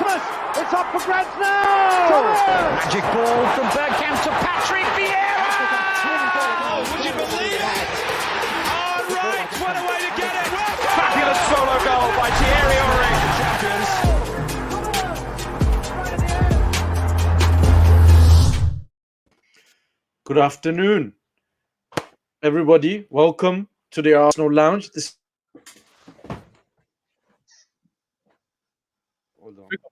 Thomas, it's up for grabs now! Thomas! Magic ball from Bergkamp to Patrick Vieira! Oh, would you believe it? Oh, right, what a way to get it! Fabulous solo goal by Thierry Henry. Good afternoon, everybody. Welcome to the Arsenal Lounge.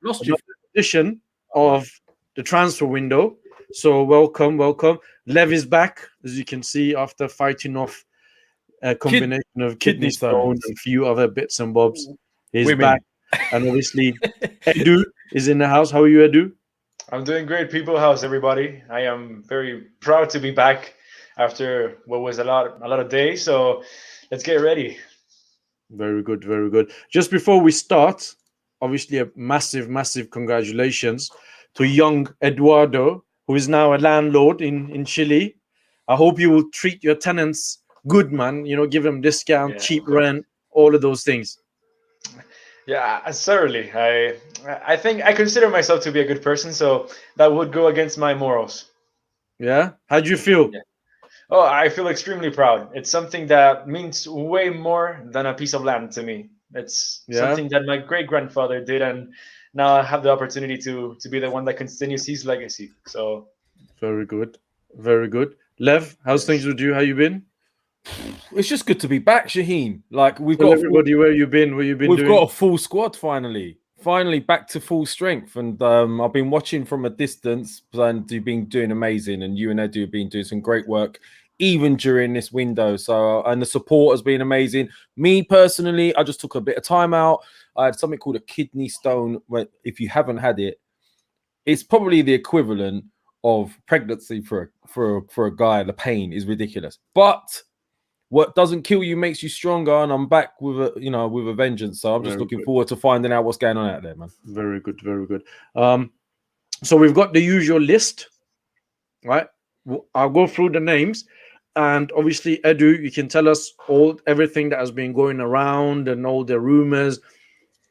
Lost you. Edition of the transfer window. So welcome. Lev is back, as you can see, after fighting off a combination of kidney stone and a few other bits and bobs. He's back, and obviously Edu is in the house. How are you, Edu? I'm doing great, people. How's everybody? I am very proud to be back after what was a lot of days. So let's get ready. Very good. Just before we start, obviously a massive congratulations to young Eduardo, who is now a landlord in Chile. I hope you will treat your tenants good, man. You know, give them discount, cheap rent, all of those things. Yeah, certainly. I think I consider myself to be a good person, so that would go against my morals. Yeah? How do you feel? Yeah. Oh, I feel extremely proud. It's something that means way more than a piece of land to me. It's something that my great-grandfather did, and now I have the opportunity to be the one that continues his legacy. So very good. Lev, how's things with you? How you been? It's just good to be back, Shaheen. Like we've Tell got everybody where you've been. We've doing? got a full squad finally back to full strength. And I've been watching from a distance, and you've been doing amazing. And you and Edu have been doing some great work, even during this window. So and the support has been amazing. Me personally, I just took a bit of time out. I had something called a kidney stone. Where if you haven't had it, it's probably the equivalent of pregnancy for a guy. The pain is ridiculous, but what doesn't kill you makes you stronger, and I'm back with a vengeance. So I'm just looking forward to finding out what's going on out there, man. Very good. So we've got the usual list, right? I'll go through the names, and obviously, Edu, you can tell us everything that has been going around and all the rumors.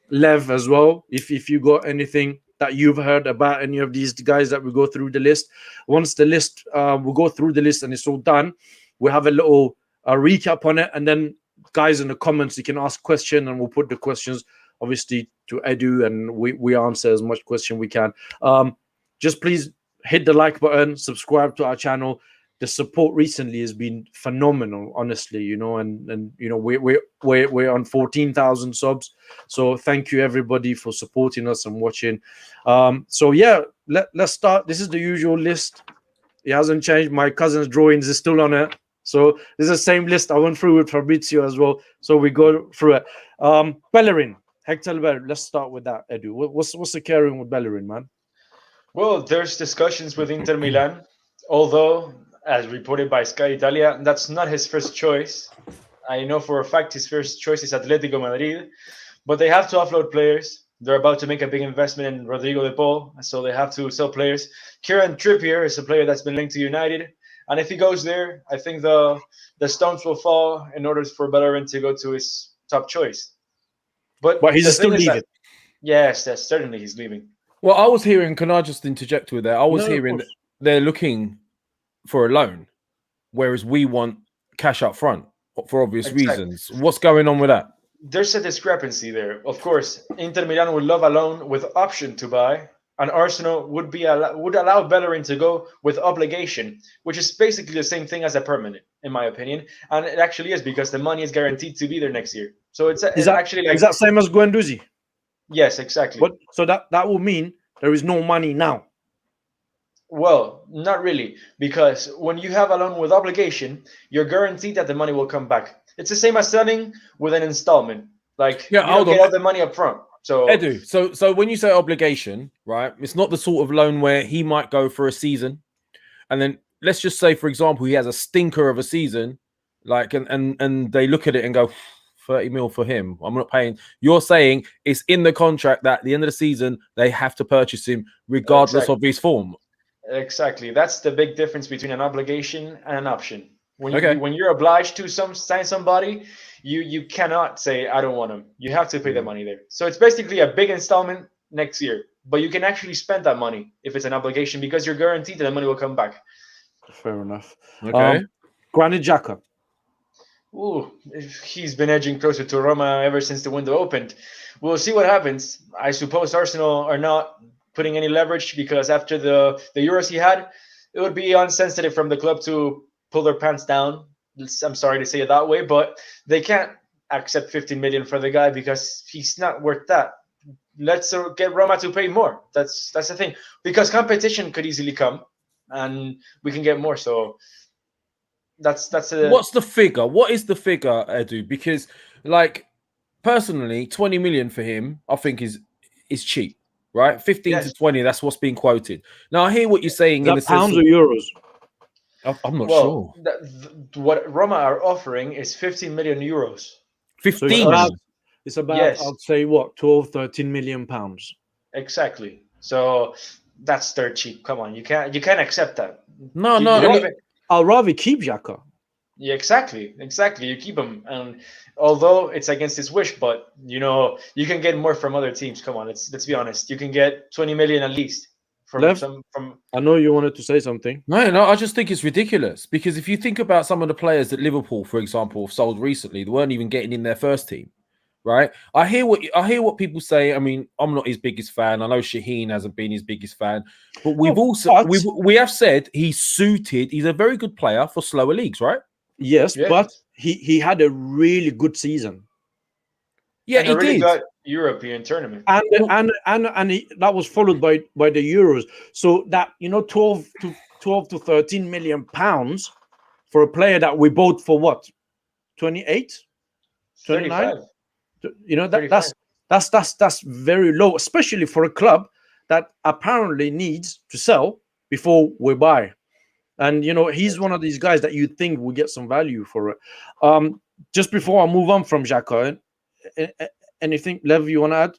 Lev as well, if you got anything that you've heard about any of these guys that we go through the list. Once the list, we'll go through the list and it's all done. We'll have a little recap on it, and then guys in the comments you can ask questions, and we'll put the questions obviously to Edu, and we answer as much question we can. Just please hit the like button, subscribe to our channel. The support recently has been phenomenal, honestly, and we're on 14,000 subs, so thank you everybody for supporting us and watching. So yeah, let's start. This is the usual list. It hasn't changed. My cousin's drawings is still on it. So this is the same list I went through with Fabrizio as well. So we go through it. Bellerin, Hector Bellerin. Let's start with that, Edu. What's the carrying with Bellerin, man? Well, there's discussions with Inter Milan, although, as reported by Sky Italia, that's not his first choice. I know for a fact his first choice is Atletico Madrid, but they have to offload players. They're about to make a big investment in Rodrigo de Paul, so they have to sell players. Kieran Trippier is a player that's been linked to United. And if he goes there, I think the stones will fall in order for Bellerin to go to his top choice. But he's still leaving. Yes, certainly he's leaving. Well, I was hearing, can I just interject with that? I was hearing that they're looking for a loan, whereas we want cash up front for obvious reasons. What's going on with that? There's a discrepancy there. Of course, Inter Milan would love a loan with option to buy, and Arsenal would allow Bellerin to go with obligation, which is basically the same thing as a permanent, in my opinion. And it actually is, because the money is guaranteed to be there next year. So it's actually like... Is that same as Guendouzi? Yes, exactly. But so that will mean there is no money now. Well, not really, because when you have a loan with obligation, you're guaranteed that the money will come back. It's the same as selling with an installment. Like, you don't get all the money up front. So Edu, so when you say obligation, right, it's not the sort of loan where he might go for a season, and then let's just say, for example, he has a stinker of a season, like, and they look at it and go, 30 mil for him, I'm not paying. You're saying it's in the contract that at the end of the season they have to purchase him regardless of his form. Exactly. That's the big difference between an obligation and an option. When you're obliged to sign somebody, you cannot say, I don't want him. You have to pay the money there. So it's basically a big installment next year. but you can actually spend that money if it's an obligation because you're guaranteed that the money will come back. Fair enough. Okay. Granit Xhaka. Ooh, he's been edging closer to Roma ever since the window opened. We'll see what happens. I suppose Arsenal are not putting any leverage because after the Euros he had, it would be unsensitive from the club to pull their pants down. I'm sorry to say it that way, but they can't accept 15 million for the guy because he's not worth that. Let's get Roma to pay more. That's the thing, because competition could easily come, and we can get more. So that's a. What's the figure? What is the figure, Edu? Because, like, personally, 20 million for him, I think is cheap, right? 15 to 20. That's what's being quoted. Now I hear what you're saying. Is that pounds or euros? I'm not sure. What Roma are offering is 15 million euros. 15. So it's about Yes. I'd say what, 12, 13 million pounds. Exactly. So that's dirt cheap. Come on, you can't accept that. No. I'll rather keep Xhaka. Yeah, exactly. You keep him, and although it's against his wish, but you can get more from other teams. Come on, let's be honest. You can get 20 million at least from Lev? from. I know you wanted to say something. No, I just think it's ridiculous because if you think about some of the players that Liverpool, for example, have sold recently, they weren't even getting in their first team, right? I hear what people say. I mean, I'm not his biggest fan. I know Shaheen hasn't been his biggest fan, but we have said he's suited. He's a very good player for slower leagues, right? Yes, but he had a really good season. Yeah, and he a really did. good European tournament. And that was followed by the Euros. So that 12 to 13 million pounds for a player that we bought for what? 28? 29? 35. That's very low, especially for a club that apparently needs to sell before we buy. And he's one of these guys that you think will get some value for it. Just before I move on from Xhaka, anything, Lev, you want to add?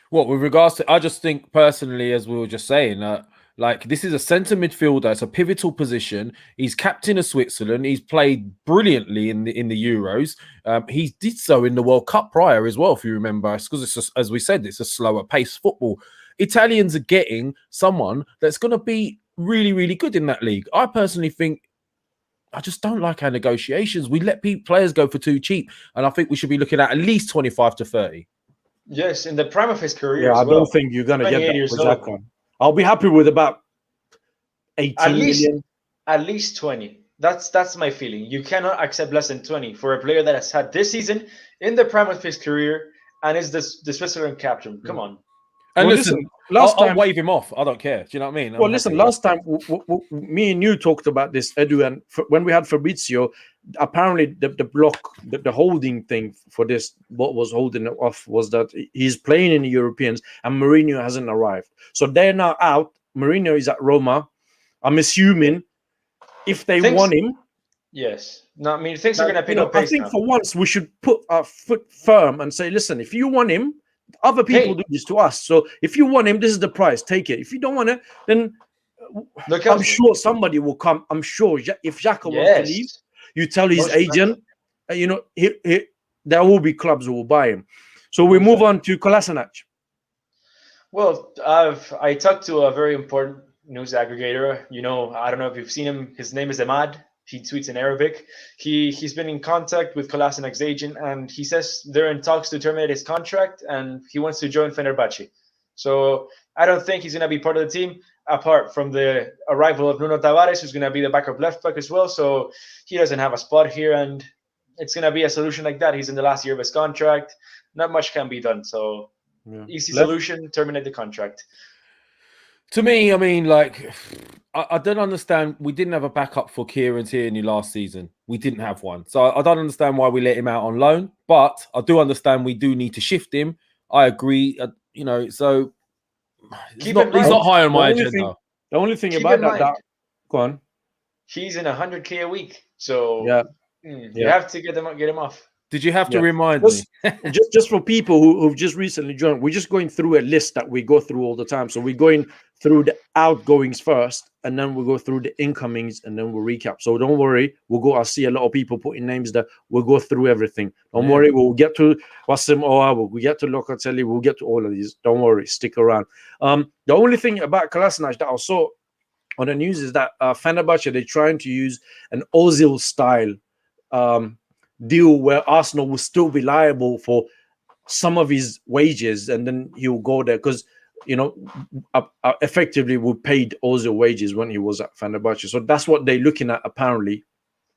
What with regards to, I just think personally, as we were just saying, like this is a centre midfielder. It's a pivotal position. He's captain of Switzerland. He's played brilliantly in the Euros. He did so in the World Cup prior as well, if you remember. It's because as we said, it's a slower pace football. Italians are getting someone that's going to be really, really good in that league. I personally think. I just don't like our negotiations. We let players go for too cheap, and I think we should be looking at least 25 to 30. Yes, in the prime of his career. Yeah, as I well. don't think you're going to get that for old. Xhaka. I'll be happy with about 18 million. At least 20. That's my feeling. You cannot accept less than 20 for a player that has had this season in the prime of his career and is the Switzerland captain. Come on. And Well, listen, last I'll time, wave him off. I don't care. Do you know what I mean? well, listen, last time me and you talked about this, Edu, and when we had Fabrizio, apparently the holding thing for this, what was holding it off was that he's playing in the Europeans and Mourinho hasn't arrived. So they're now out. Mourinho is at Roma. I'm assuming if they want him. Yes. No, I mean, things are going to pick up pace I think now. for once we should put our foot firm and say, listen, if you want him, other people do this to us. So if you want him, this is the price. Take it. If you don't want it, then I'm sure somebody will come. I'm sure if Xhaka wants to leave, you tell his agent, there will be clubs who will buy him. So we move on to Kolasinac. Well, I talked to a very important news aggregator. I don't know if you've seen him. His name is Ahmad. He tweets in Arabic. He's been in contact with Kolasinac's agent, and he says they're in talks to terminate his contract, and he wants to join Fenerbahce. So I don't think he's going to be part of the team, apart from the arrival of Nuno Tavares, who's going to be the backup left back as well. So he doesn't have a spot here, and it's going to be a solution like that. He's in the last year of his contract. Not much can be done. So easy solution, terminate the contract. To me, I mean, like, I don't understand. We didn't have a backup for Kieran Tierney last season. We didn't have one. So I don't understand why we let him out on loan. But I do understand we do need to shift him. I agree. So he's not high on my agenda. The only thing about that, go on. He's in 100K a week. So you have to get him off. Did you have to Yeah. remind me? just for people who've just recently joined, we're just going through a list that we go through all the time. So we're going through the outgoings first, and then we'll go through the incomings, and then we'll recap. So don't worry, we'll go. I see a lot of people putting names there. We'll go through everything. Don't worry, we'll get to houssem, aouar, we'll get to Lacazette, we'll get to all of these. Don't worry, stick around. The only thing about Kolasinac that I saw on the news is that Fenerbahce, they're trying to use an Ozil style deal where Arsenal will still be liable for some of his wages, and then he'll go there because effectively we paid Ozil wages when he was at Fenerbahce. So that's what they're looking at apparently.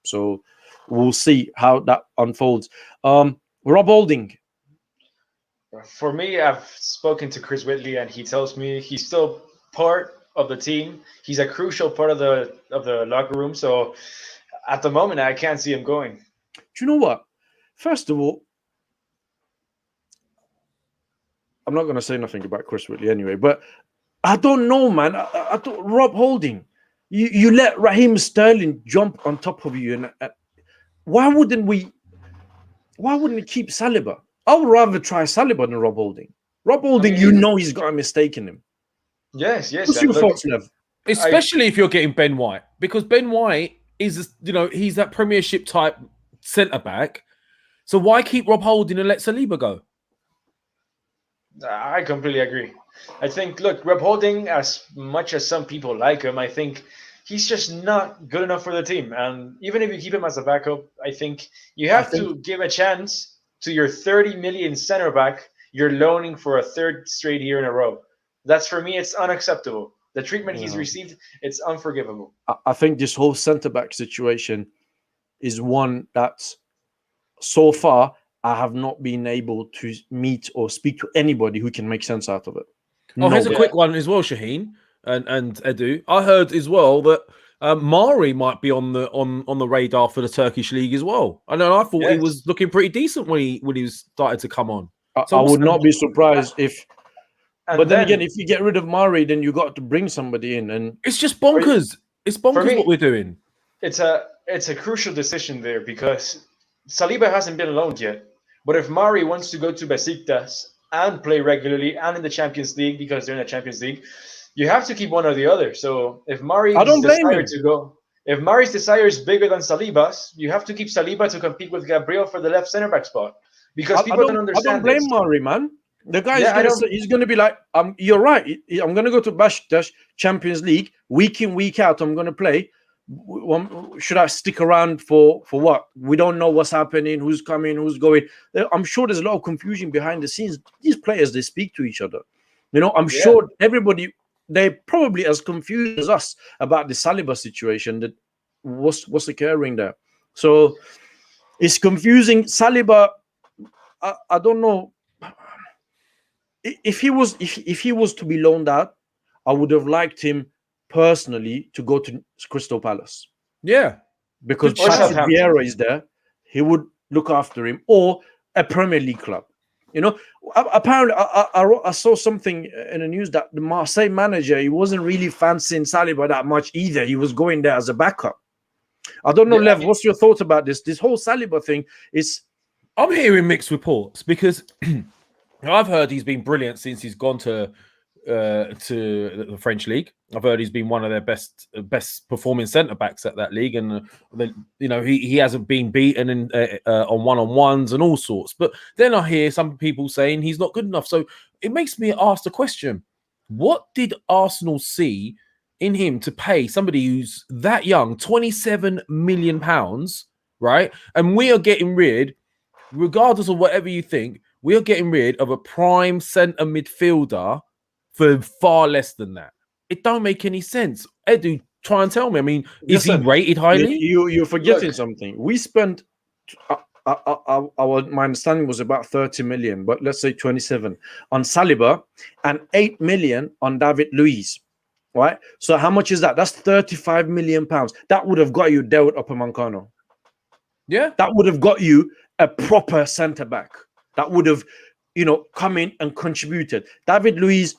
So we'll see how that unfolds. Rob Holding. For me, I've spoken to Chris Whitley, and he tells me he's still part of the team. He's a crucial part of the locker room. So at the moment, I can't see him going. Do you know what? First of all, I'm not going to say nothing about Chris Whitley anyway, but I don't know, man. I thought Rob Holding, you let Raheem Sterling jump on top of you, and why wouldn't we keep Saliba? I would rather try Saliba than Rob Holding. Rob Holding, he's got a mistake in him. Yes. What's your thoughts, Lev? Especially if you're getting Ben White, because Ben White is, he's that Premiership type centre back. So why keep Rob Holding and let Saliba go? I completely agree. I think, look, Rob Holding, as much as some people like him, I think he's just not good enough for the team. And even if you keep him as a backup, I think you have to give a chance to your 30 million center back you're loaning for a third straight year in a row. That's, for me, it's unacceptable. The treatment he's received, it's unforgivable. I think this whole centre-back situation is one that so far I have not been able to meet or speak to anybody who can make sense out of it. Here's a quick one as well, Shaheen and Edu. I heard as well that Mari might be on the radar for the Turkish league as well. I thought he was looking pretty decent when he started to come on. I would not be surprised if. But then again, if you get rid of Mari, then you got to bring somebody in, and it's just bonkers. It's bonkers what we're doing. It's a crucial decision there because Saliba hasn't been loaned yet. But if Mari wants to go to Besiktas and play regularly and in the Champions League because they're in the Champions League, you have to keep one or the other. So if Mari's if Mari's desire is bigger than Saliba's, you have to keep Saliba to compete with Gabriel for the left center back spot. Because people don't understand. I don't blame Mari, man. The guy he's going to be like, you're right. I'm going to go to Besiktas Champions League week in, week out. I'm going to play. Should I stick around for what? We don't know what's happening, who's coming, who's going. I'm sure there's a lot of confusion behind the scenes. These players, they speak to each other. I'm sure everybody, they're probably as confused as us about the Saliba situation, that what's occurring there. So it's confusing. Saliba, I don't know. If he was to be loaned out, I would have liked him personally to go to Crystal Palace. Yeah. Because Patrick Vieira is there. He would look after him, or a Premier League club. Apparently, I saw something in the news that the Marseille manager, he wasn't really fancying Saliba that much either. He was going there as a backup. I don't know, Lev, what's your thought about this? This whole Saliba thing is... I'm hearing mixed reports because I've heard he's been brilliant since he's gone to the French league. I've heard he's been one of their best performing centre backs at that league, and he hasn't been beaten on one-on-ones and all sorts. But then I hear some people saying he's not good enough. So it makes me ask the question: what did Arsenal see in him to pay somebody who's that young, £27 million, right? And we are getting rid, regardless of whatever you think, we are getting rid of a prime centre midfielder for far less than that. It don't make any sense. Edu, try and tell me. I mean, is he rated highly? You're forgetting something. We spent, my understanding was about 30 million, but let's say 27 on Saliba and 8 million on David Luiz, right? So how much is that? That's 35 million pounds. That would have got you David Upamecano. Yeah. That would have got you a proper centre back. That would have, come in and contributed. David Luiz,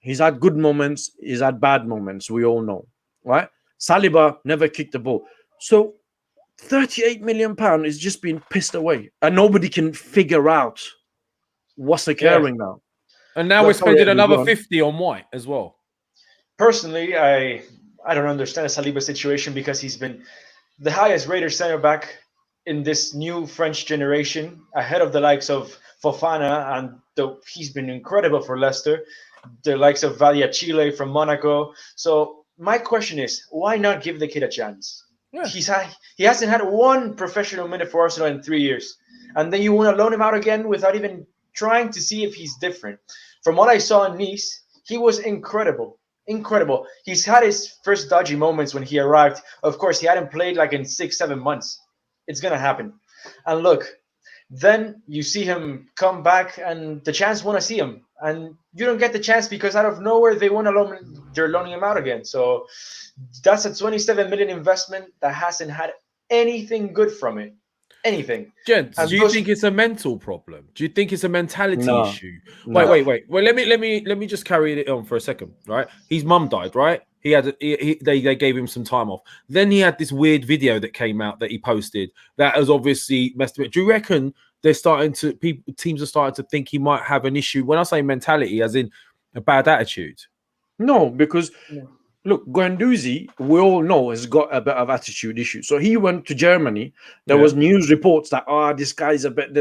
he's had good moments, he's had bad moments, we all know, right? Saliba never kicked the ball. So £38 million is just being pissed away, and nobody can figure out what's occurring now. And now But we're spending sorry, another go on. 50 on White as well. Personally, I don't understand the Saliba situation because he's been the highest rated center back in this new French generation, ahead of the likes of Fofana, and he's been incredible for Leicester, the likes of Chile from Monaco. So my question is, why not give the kid a chance? Yeah. He hasn't had one professional minute for Arsenal in 3 years, and then you want to loan him out again without even trying to see if he's different. From what I saw in Nice, he was incredible. Incredible. He's had his first dodgy moments when he arrived. Of course, he hadn't played like in 6-7 months. It's going to happen. And look, then you see him come back and the chance want to see him. And you don't get the chance because out of nowhere, they're loaning him out again. So that's a 27 million investment that hasn't had anything good from it. Anything. Gents, do you think it's a mental problem? Do you think it's a mentality issue? No. Wait. Well, let me just carry it on for a second, right? His mum died, right? They gave him some time off. Then he had this weird video that came out that he posted that has obviously messed him up. Do you reckon teams are starting to think he might have an issue? When I say mentality, as in a bad attitude. No, because look, Guendouzi, we all know, has got a bit of attitude issue. So he went to Germany. There was news reports that this guy's a bit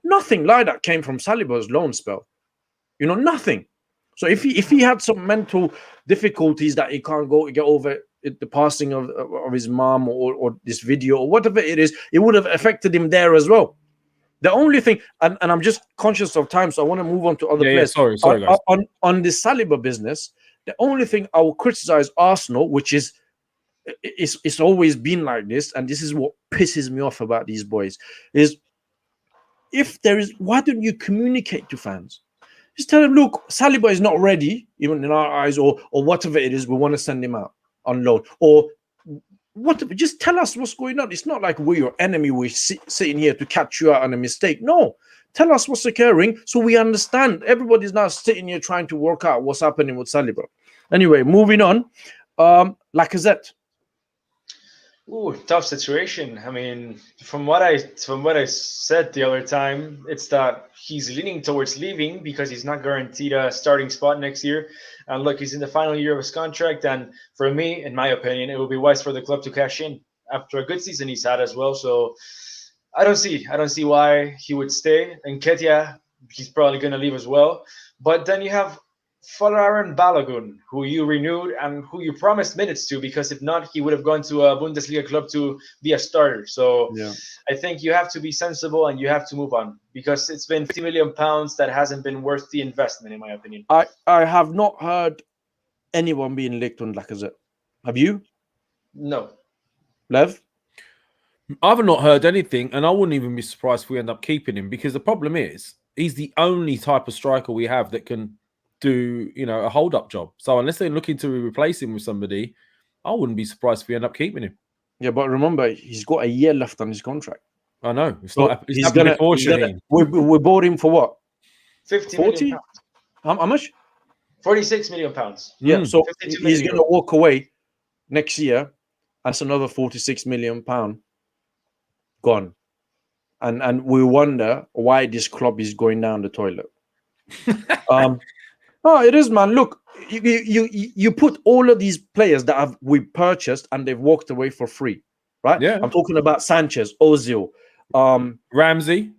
Nothing like that came from Saliba's loan spell. Nothing. So if he had some mental difficulties that he can't get over the passing of his mom or this video or whatever it is, it would have affected him there as well. The only thing, and I'm just conscious of time, so I want to move on to other players. Sorry, guys. On the Saliba business, the only thing I will criticize Arsenal, which is it's always been like this, and this is what pisses me off about these boys, is why don't you communicate to fans? Just tell them, look, Saliba is not ready, even in our eyes, or whatever it is, we want to send him out on loan. Or whatever. Just tell us what's going on. It's not like we're your enemy, we're sitting here to catch you out on a mistake. No. Tell us what's occurring so we understand. Everybody's now sitting here trying to work out what's happening with Saliba. Anyway, moving on. Lacazette. Ooh, tough situation. I mean, from what I said the other time, it's that he's leaning towards leaving because he's not guaranteed a starting spot next year. And look, he's in the final year of his contract. And for me, in my opinion, it would be wise for the club to cash in after a good season he's had as well. So I don't see why he would stay. And Ketia, he's probably going to leave as well. But then you have Folarin Balogun, who you renewed and who you promised minutes to, because if not, he would have gone to a Bundesliga club to be a starter. So I think you have to be sensible and you have to move on, because it's been £50 million that hasn't been worth the investment, in my opinion. I have not heard anyone being licked on Lacazette. Have you? No. Lev? I've not heard anything, and I wouldn't even be surprised if we end up keeping him, because the problem is he's the only type of striker we have that can do a hold-up job. So unless they're looking to replace him with somebody, I wouldn't be surprised if we end up keeping him. Yeah, but remember, he's got a year left on his contract. I know. It's so not. He's going to. We bought him for what? 50 million. How much? 46 million pounds. Yeah. So he's going to walk away next year. That's another 46 million pound gone, and we wonder why this club is going down the toilet. Oh, it is, man. Look, you put all of these players that we purchased and they've walked away for free, right? Yeah. I'm talking about Sanchez, Ozil, Ramsey.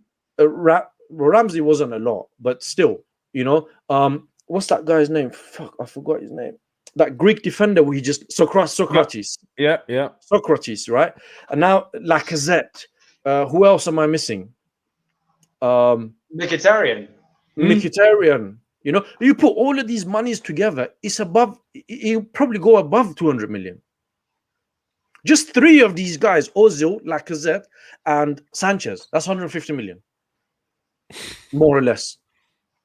Ramsey wasn't a lot, but still, what's that guy's name? Fuck, I forgot his name. That Greek defender where he just Socrates. Yeah. Socrates, right? And now Lacazette. Who else am I missing? Mkhitaryan. Mkhitaryan. You put all of these monies together, it's above. You probably go above 200 million. Just three of these guys: Ozil, Lacazette, and Sanchez. That's 150 million, more or less.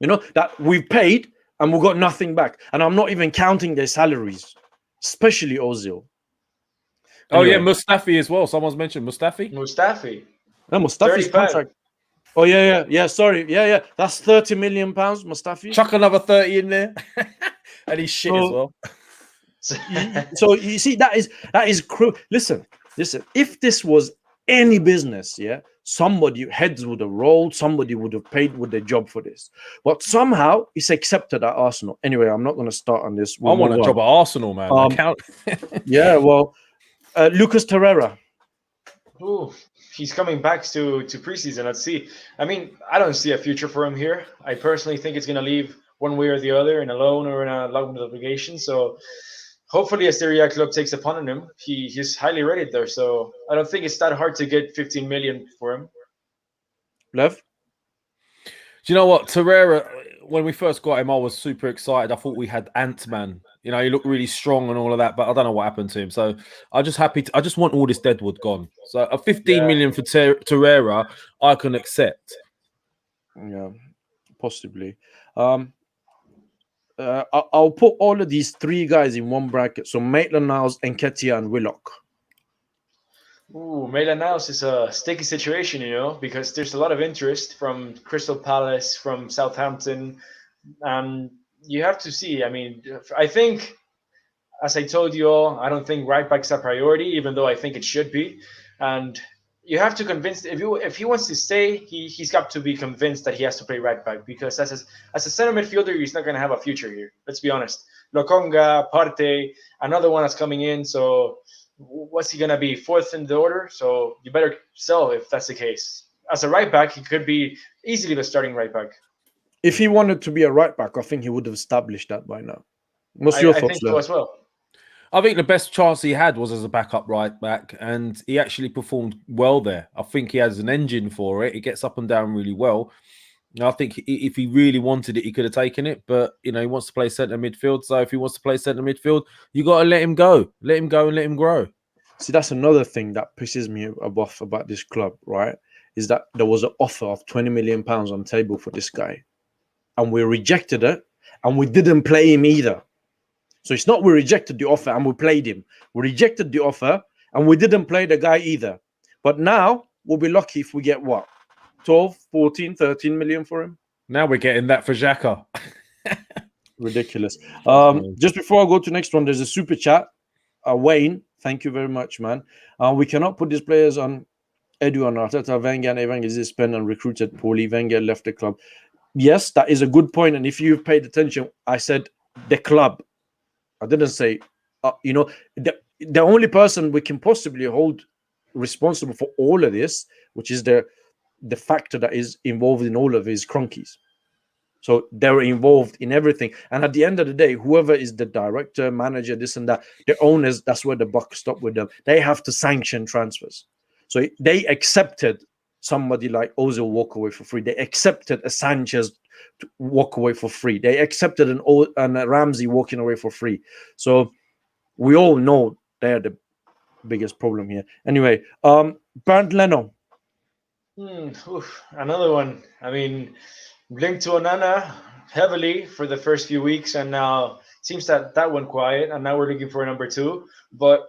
That we've paid and we got nothing back. And I'm not even counting their salaries, especially Ozil. Anyway. Oh yeah, Mustafi as well. Someone's mentioned Mustafi. No, Mustafi's contract. Oh yeah. Sorry, yeah. That's 30 million pounds, Mustafi. Chuck another 30 in there, and he's shit as well. So you see, that is cruel. Listen. If this was any business, yeah, somebody heads would have rolled, somebody would have paid with their job for this. But somehow it's accepted at Arsenal. Anyway, I'm not going to start on this. I want a job at Arsenal, man. I count. Yeah, well, Lucas Torreira. Ooh, he's coming back to preseason. Let's see. I mean, I don't see a future for him here. I personally think it's going to leave one way or the other, in a loan or in a loan obligation. So hopefully a Serie A club takes upon him. He's highly rated there. So I don't think it's that hard to get 15 million for him. Lev? Do you know what? Torreira, when we first got him, I was super excited. I thought we had Ant-Man. You know, he looked really strong and all of that, but I don't know what happened to him. So I just want all this deadwood gone. So a 15 million for Torreira, I can accept. Yeah, possibly. I'll put all of these three guys in one bracket. So Maitland-Niles, Nketiah, and Willock. Ooh, Maitland-Niles is a sticky situation, you know, because there's a lot of interest from Crystal Palace, from Southampton, and you have to see. I mean, I think, as I told you all, I don't think right back's a priority, even though I think it should be. And you have to convince, if he wants to stay, he's got to be convinced that he has to play right back, because as a center midfielder, he's not going to have a future here. Let's be honest. Lokonga, Partey, another one that's coming in. So what's he going to be? Fourth in the order? So you better sell if that's the case. As a right back, he could be easily the starting right back. If he wanted to be a right back, I think he would have established that by now. What's your thoughts, I think so as well. I think the best chance he had was as a backup right back, and he actually performed well there. I think he has an engine for it. He gets up and down really well. And I think if he really wanted it, he could have taken it. But, you know, he wants to play centre midfield. So if he wants to play centre midfield, you got to let him go. Let him go and let him grow. See, that's another thing that pisses me off about this club, right? Is that there was an offer of £20 million on the table for this guy. And we rejected it. And we didn't play him either. So it's not we rejected the offer and we played him. We rejected the offer and we didn't play the guy either. But now we'll be lucky if we get what? 12, 14, 13 million for him? Now we're getting that for Xhaka. Ridiculous. Just before I go to the next one, there's a super chat. Wayne, thank you very much, man. We cannot put these players on Edu and Arteta. Wenger and Evan is spent and recruited poorly. Wenger left the club. Yes, that is a good point. And if you've paid attention, I said the club. I didn't say, you know, the only person we can possibly hold responsible for all of this, which is the factor that is involved in all of his cronkies. So they're involved in everything. And at the end of the day, whoever is the director, manager, this and that, the owners, that's where the buck stops with them. They have to sanction transfers. So they accepted somebody like Ozil walk away for free. They accepted a Sanchez to walk away for free. They accepted a Ramsey walking away for free. So we all know they're the biggest problem here. Anyway, Bernd Leno. Another one. I mean, linked to Onana heavily for the first few weeks, and now it seems that went quiet, and now we're looking for a number 2. But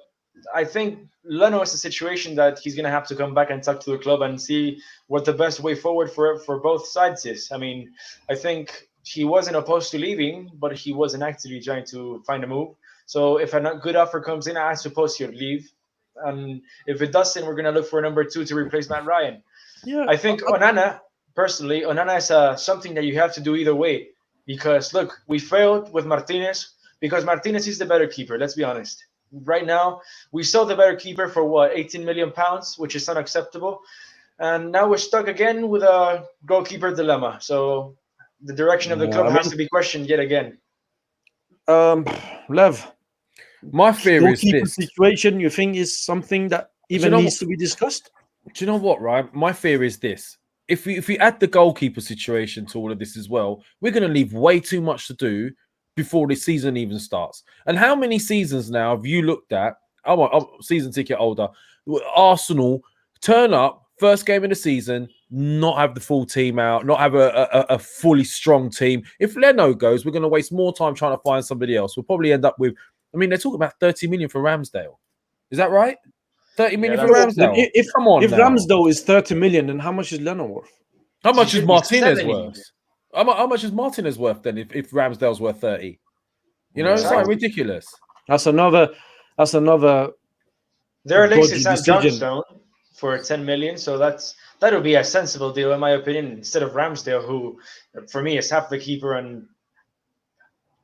I think Leno is a situation that he's going to have to come back and talk to the club and see what the best way forward for both sides is. I mean, I think he wasn't opposed to leaving, but he wasn't actively trying to find a move. So if a good offer comes in, I suppose he'll leave. And if it doesn't, we're going to look for a number 2 to replace Matt Ryan. Yeah, I think Onana, personally, Onana is something that you have to do either way. Because, look, we failed with Martinez because Martinez is the better keeper, let's be honest. Right now, we sold the better keeper for what, 18 million pounds, which is unacceptable. And now we're stuck again with a goalkeeper dilemma. So the direction of the club has to be questioned yet again. Lev, my fear is this situation. You think is something that even needs to be discussed? Do you know what? Right, my fear is this: if we add the goalkeeper situation to all of this as well, we're going to leave way too much to do before the season even starts. And how many seasons now have you looked at? I'm season ticket holder. Arsenal turn up first game of the season, not have the full team out, not have a fully strong team. If Leno goes, we're going to waste more time trying to find somebody else. We'll probably end up with, I mean, they're talking about 30 million for Ramsdale. Is that right? 30 million for Ramsdale. Come on. If Ramsdale is 30 million, then how much is Leno worth? How much is Martinez worth? How much is Martinez worth then if Ramsdale's worth 30? You know, it's like ridiculous. That's another. There are Alexis and Johnstone for 10 million. So that would be a sensible deal in my opinion, instead of Ramsdale, who for me is half the keeper and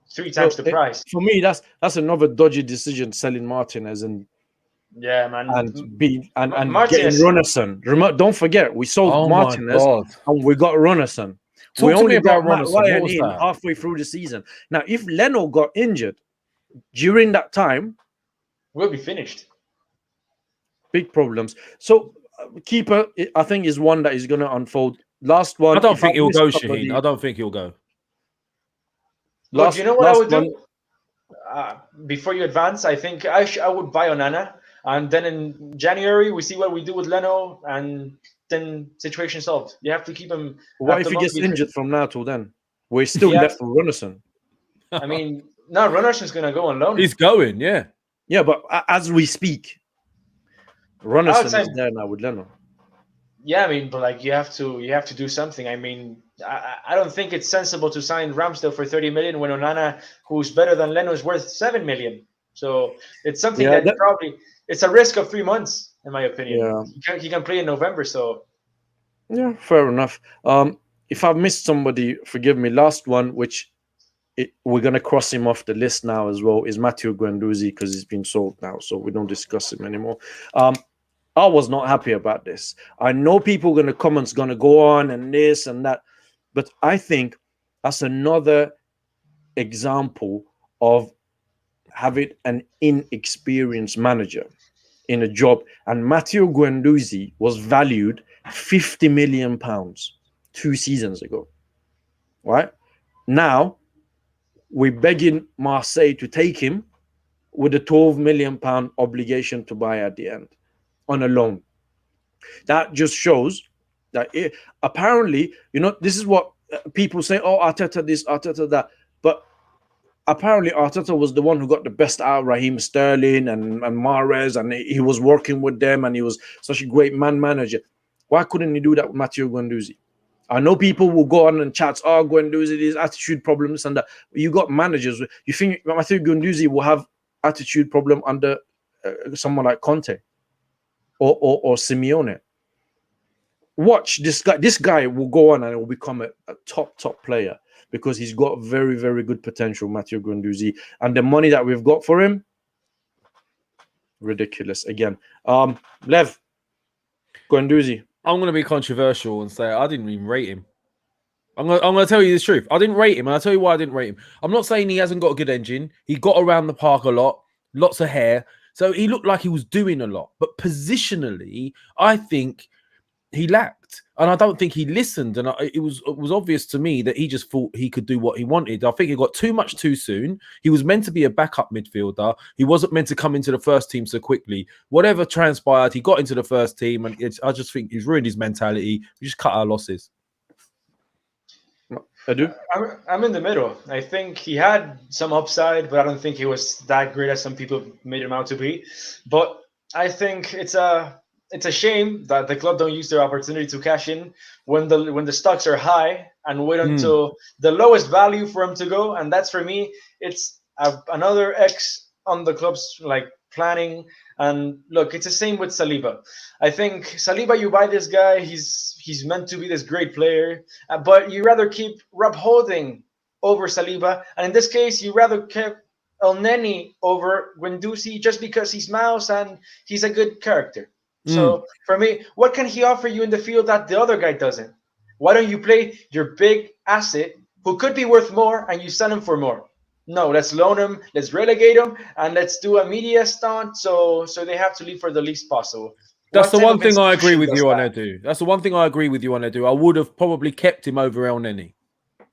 3 times the price. For me, that's another dodgy decision, selling Martinez and man, getting Martinez. Runason. Don't forget, we sold Martinez and we got Runason. We only got Matt Ryan in halfway through the season. Now, if Leno got injured during that time, we'll be finished. Big problems. So, keeper, I think, is one that is going to unfold. Last one. I don't think he'll go, Shaheen. I don't think he'll go. Look, you know what I would do? Before you advance, I think I would buy Onana. And then in January, we see what we do with Leno, and then situation solved. You have to keep him. What if he gets injured from now till then? We're still left with Runason. I mean, no, Runason's going to go on loan. He's going, yeah. Yeah, but as we speak, Runason is there now with Leno. Yeah, I mean, but like you have to do something. I mean, I don't think it's sensible to sign Ramsdale for 30 million when Onana, who's better than Leno, is worth 7 million. So it's something that probably it's a risk of 3 months, in my opinion. Yeah, he can play in November. So yeah, fair enough. If I've missed somebody, forgive me. Last one, which we're gonna cross him off the list now as well, is Matteo Guendouzi, because he's been sold now, so we don't discuss him anymore. I was not happy about this. I know people going to go on and this and that, but I think that's another example of having an inexperienced manager in a job. And Matteo Guendouzi was valued £50 million 2 seasons ago. Right? Now, we're begging Marseille to take him with a £12 million obligation to buy at the end, on a loan. That just shows that apparently, this is what people say, oh, Arteta this, Arteta that. But apparently Arteta was the one who got the best out of Raheem Sterling and Mahrez, and he was working with them, and he was such a great manager. Why couldn't he do that with Matteo Guendouzi? I know people will go on and chat, oh, Guendouzi, these attitude problems and that. You got managers. You think Matteo Guendouzi will have attitude problem under someone like Conte? Or Simeone? Watch this guy. This guy will go on and will become a top player because he's got very, very good potential, Matteo Guendouzi. And the money that we've got for him, ridiculous. Again, Lev, Guendouzi. I'm going to be controversial and say I didn't even rate him. I'm going to tell you the truth. I didn't rate him, and I'll tell you why I didn't rate him. I'm not saying he hasn't got a good engine. He got around the park a lot, lots of hair. So he looked like he was doing a lot. But positionally, I think he lacked. And I don't think he listened. And it was obvious to me that he just thought he could do what he wanted. I think he got too much too soon. He was meant to be a backup midfielder. He wasn't meant to come into the first team so quickly. Whatever transpired, he got into the first team. And I just think he's ruined his mentality. We just cut our losses. I do. I'm in the middle. I think he had some upside, but I don't think he was that great as some people made him out to be. But I think it's a shame that the club don't use their opportunity to cash in when the stocks are high and wait until the lowest value for him to go. And that's, for me, it's another X on the club's planning. And look, it's the same with Saliba. I think Saliba, you buy this guy, he's meant to be this great player, but you rather keep Rob Holding over Saliba. And in this case, you rather keep El Neni over Guendouzi just because he's mouse and he's a good character. So for me, what can he offer you in the field that the other guy doesn't? Why don't you play your big asset who could be worth more and you sell him for more? No, let's loan him, let's relegate him, and let's do a media stunt so they have to leave for the least possible. That's the one thing I agree with you on, Edu. That's the one thing I agree with you on, Edu. I would have probably kept him over El Neni.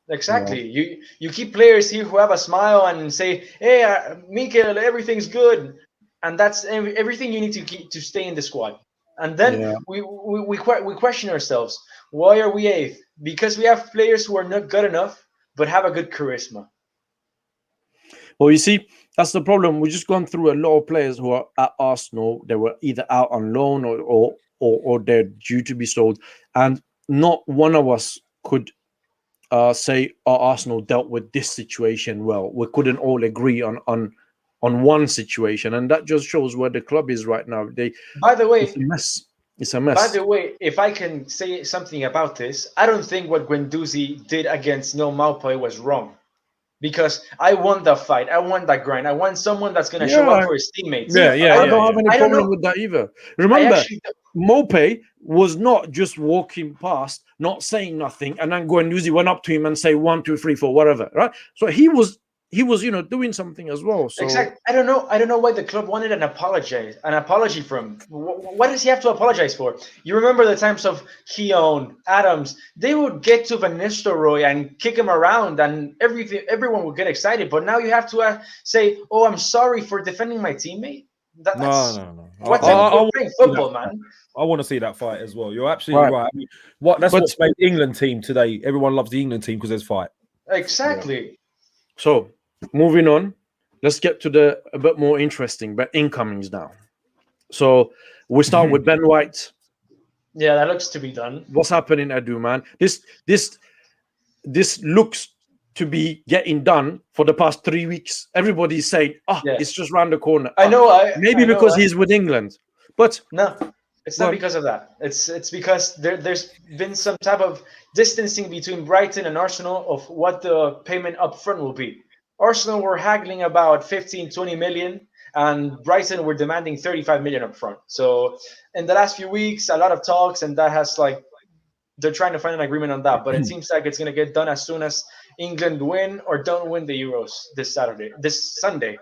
Exactly. Yeah. You keep players here who have a smile and say, hey, Mikel, everything's good. And that's everything you need to keep to stay in the squad. And then we question ourselves. Why are we 8th? Because we have players who are not good enough, but have a good charisma. Well, you see, that's the problem. We've just gone through a lot of players who are at Arsenal. They were either out on loan or they're due to be sold. And not one of us could say, Arsenal dealt with this situation well. We couldn't all agree on one situation. And that just shows where the club is right now. By the way, it's a mess. It's a mess. By the way, if I can say something about this, I don't think what Guendouzi did against No Maupai was wrong. Because I want that fight. I want that grind. I want someone that's going to show up for his teammates. I don't have any problem with that either. Remember, Mope was not just walking past, not saying nothing, and then Guendouzi went up to him and say 1, 2, 3, 4, whatever, right? So he was doing something as well. So exactly. I don't know why the club wanted an apology from him. What does he have to apologize for? You remember the times of Keown, Adams, they would get to Van Nistelrooy and kick him around and everyone would get excited. But now you have to say, "Oh, I'm sorry for defending my teammate." No. What type of playing football, man? I want to see that fight as well. You're absolutely right. I mean, what's made the England team today. Everyone loves the England team because there's fight. Exactly. Yeah. So moving on, let's get to a bit more interesting, but incomings now. So we start with Ben White. Yeah, that looks to be done. What's happening, Edu, man? This looks to be getting done for the past 3 weeks. Everybody's saying, it's just round the corner. I know. Maybe because he's with England. But no, it's not because of that. It's because there's been some type of distancing between Brighton and Arsenal of what the payment up front will be. Arsenal were haggling about 15-20 million, and Brighton were demanding 35 million up front. So in the last few weeks, a lot of talks, and that has they're trying to find an agreement on that. But it seems like it's going to get done as soon as England win or don't win the Euros this Sunday.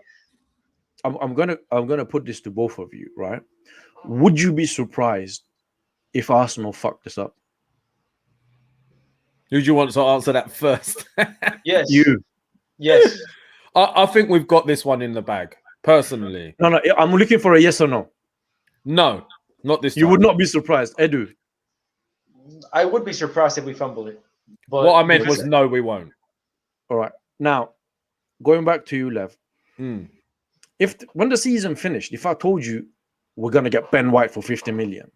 I'm gonna put this to both of you, right? Would you be surprised if Arsenal fucked this up? Who do you want to answer that first? Yes. You. Yes. I think we've got this one in the bag, personally. No, I'm looking for a yes or no. No, not this time. You would not be surprised, Edu. I would be surprised if we fumble it. But what I meant was no, we won't. All right. Now, going back to you, Lev. When the season finished, if I told you we're going to get Ben White for 50 million,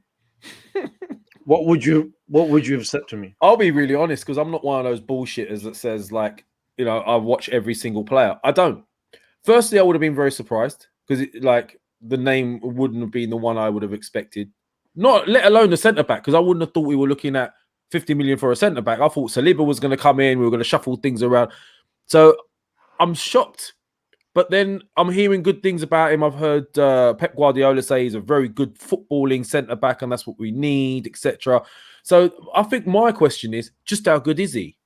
what would you have said to me? I'll be really honest, because I'm not one of those bullshitters that says I watch every single player. I don't. Firstly, I would have been very surprised because the name wouldn't have been the one I would have expected. Not let alone the centre back, because I wouldn't have thought we were looking at 50 million for a centre back. I thought Saliba was going to come in. We were going to shuffle things around. So I'm shocked. But then I'm hearing good things about him. I've heard Pep Guardiola say he's a very good footballing centre back, and that's what we need, etc. So I think my question is just how good is he?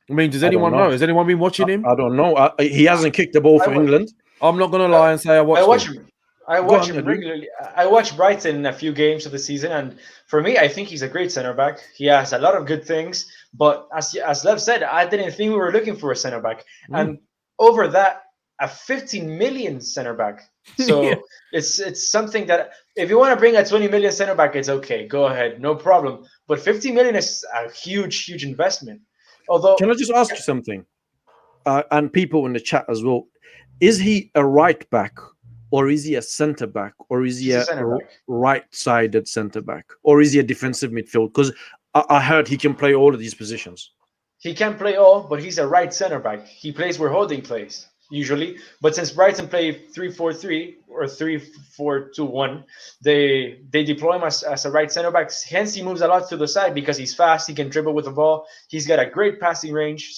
I mean, does anyone know? Has anyone been watching him? I don't know. He hasn't kicked the ball for England. I'm not going to lie and say I watched him. I watch him regularly. I watch Brighton a few games of the season, and for me, I think he's a great centre back. He has a lot of good things, but as Lev said, I didn't think we were looking for a centre back, and over that, a 15 million centre back. So it's something that if you want to bring a 20 million centre back, it's okay, go ahead, no problem. But 50 million is a huge investment. Although, can I just ask you something? And people in the chat as well, is he a right back? Or is he a centre back? Or is he a right-sided centre back? Or is he a defensive midfield? Because I heard he can play all of these positions. He can play all, but he's a right centre back. He plays where Holding plays usually. But since Brighton play 3-4-3 or 3-4-2-1, they deploy him as a right centre back. Hence, he moves a lot to the side because he's fast. He can dribble with the ball. He's got a great passing range.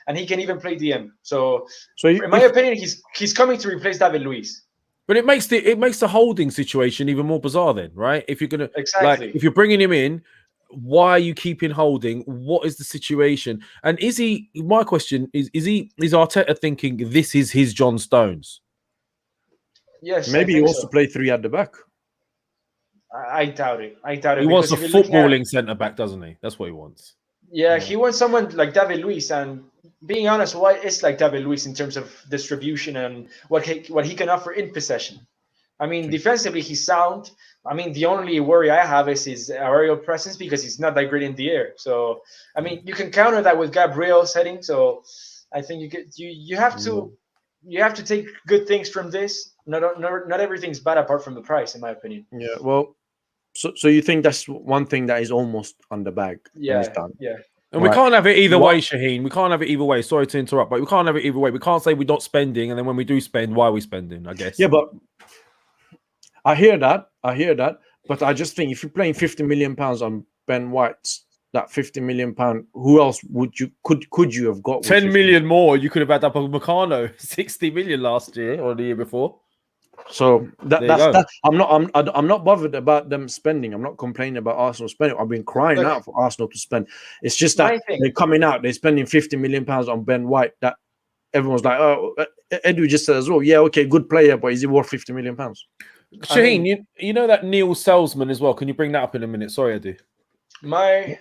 And he can even play DM. So in my opinion, he's coming to replace David Luiz. But it makes the Holding situation even more bizarre then, right? If you're gonna if you're bringing him in, why are you keeping Holding? What is the situation? And is he? My question is Arteta thinking this is his John Stones? Yes, maybe he wants to play 3 at the back. I doubt it. He wants a footballing centre back, doesn't he? That's what he wants. Yeah, he wants someone like David Luiz, and being honest, why it's like David Luiz in terms of distribution and what he can offer in possession. I mean, defensively, he's sound. I mean, the only worry I have is his aerial presence because he's not that great in the air. So, I mean, you can counter that with Gabriel's heading. So, I think you have to take good things from this. Not everything's bad apart from the price, in my opinion. Yeah, well, so you think that's one thing that is almost on the bag? Yeah. And we can't have it either way, Shaheen. We can't have it either way. Sorry to interrupt, but we can't have it either way. We can't say we're not spending, and then when we do spend, why are we spending? I guess. Yeah, but I hear that. But I just think if you're playing £50 million on Ben White's, that £50 million, who else could you have got? 10 million more, you could have had up a Meccano, 60 million last year or the year before. So that's I'm not bothered about them spending. I'm not complaining about Arsenal spending. I've been crying out for Arsenal to spend. It's just that they're coming out, they're spending £50 million on Ben White. That everyone's like, oh, Edu just said as well. Yeah, okay, good player, but is he worth £50 million? Shaheen, you know that Neil Salzman as well. Can you bring that up in a minute? Sorry, Edu. My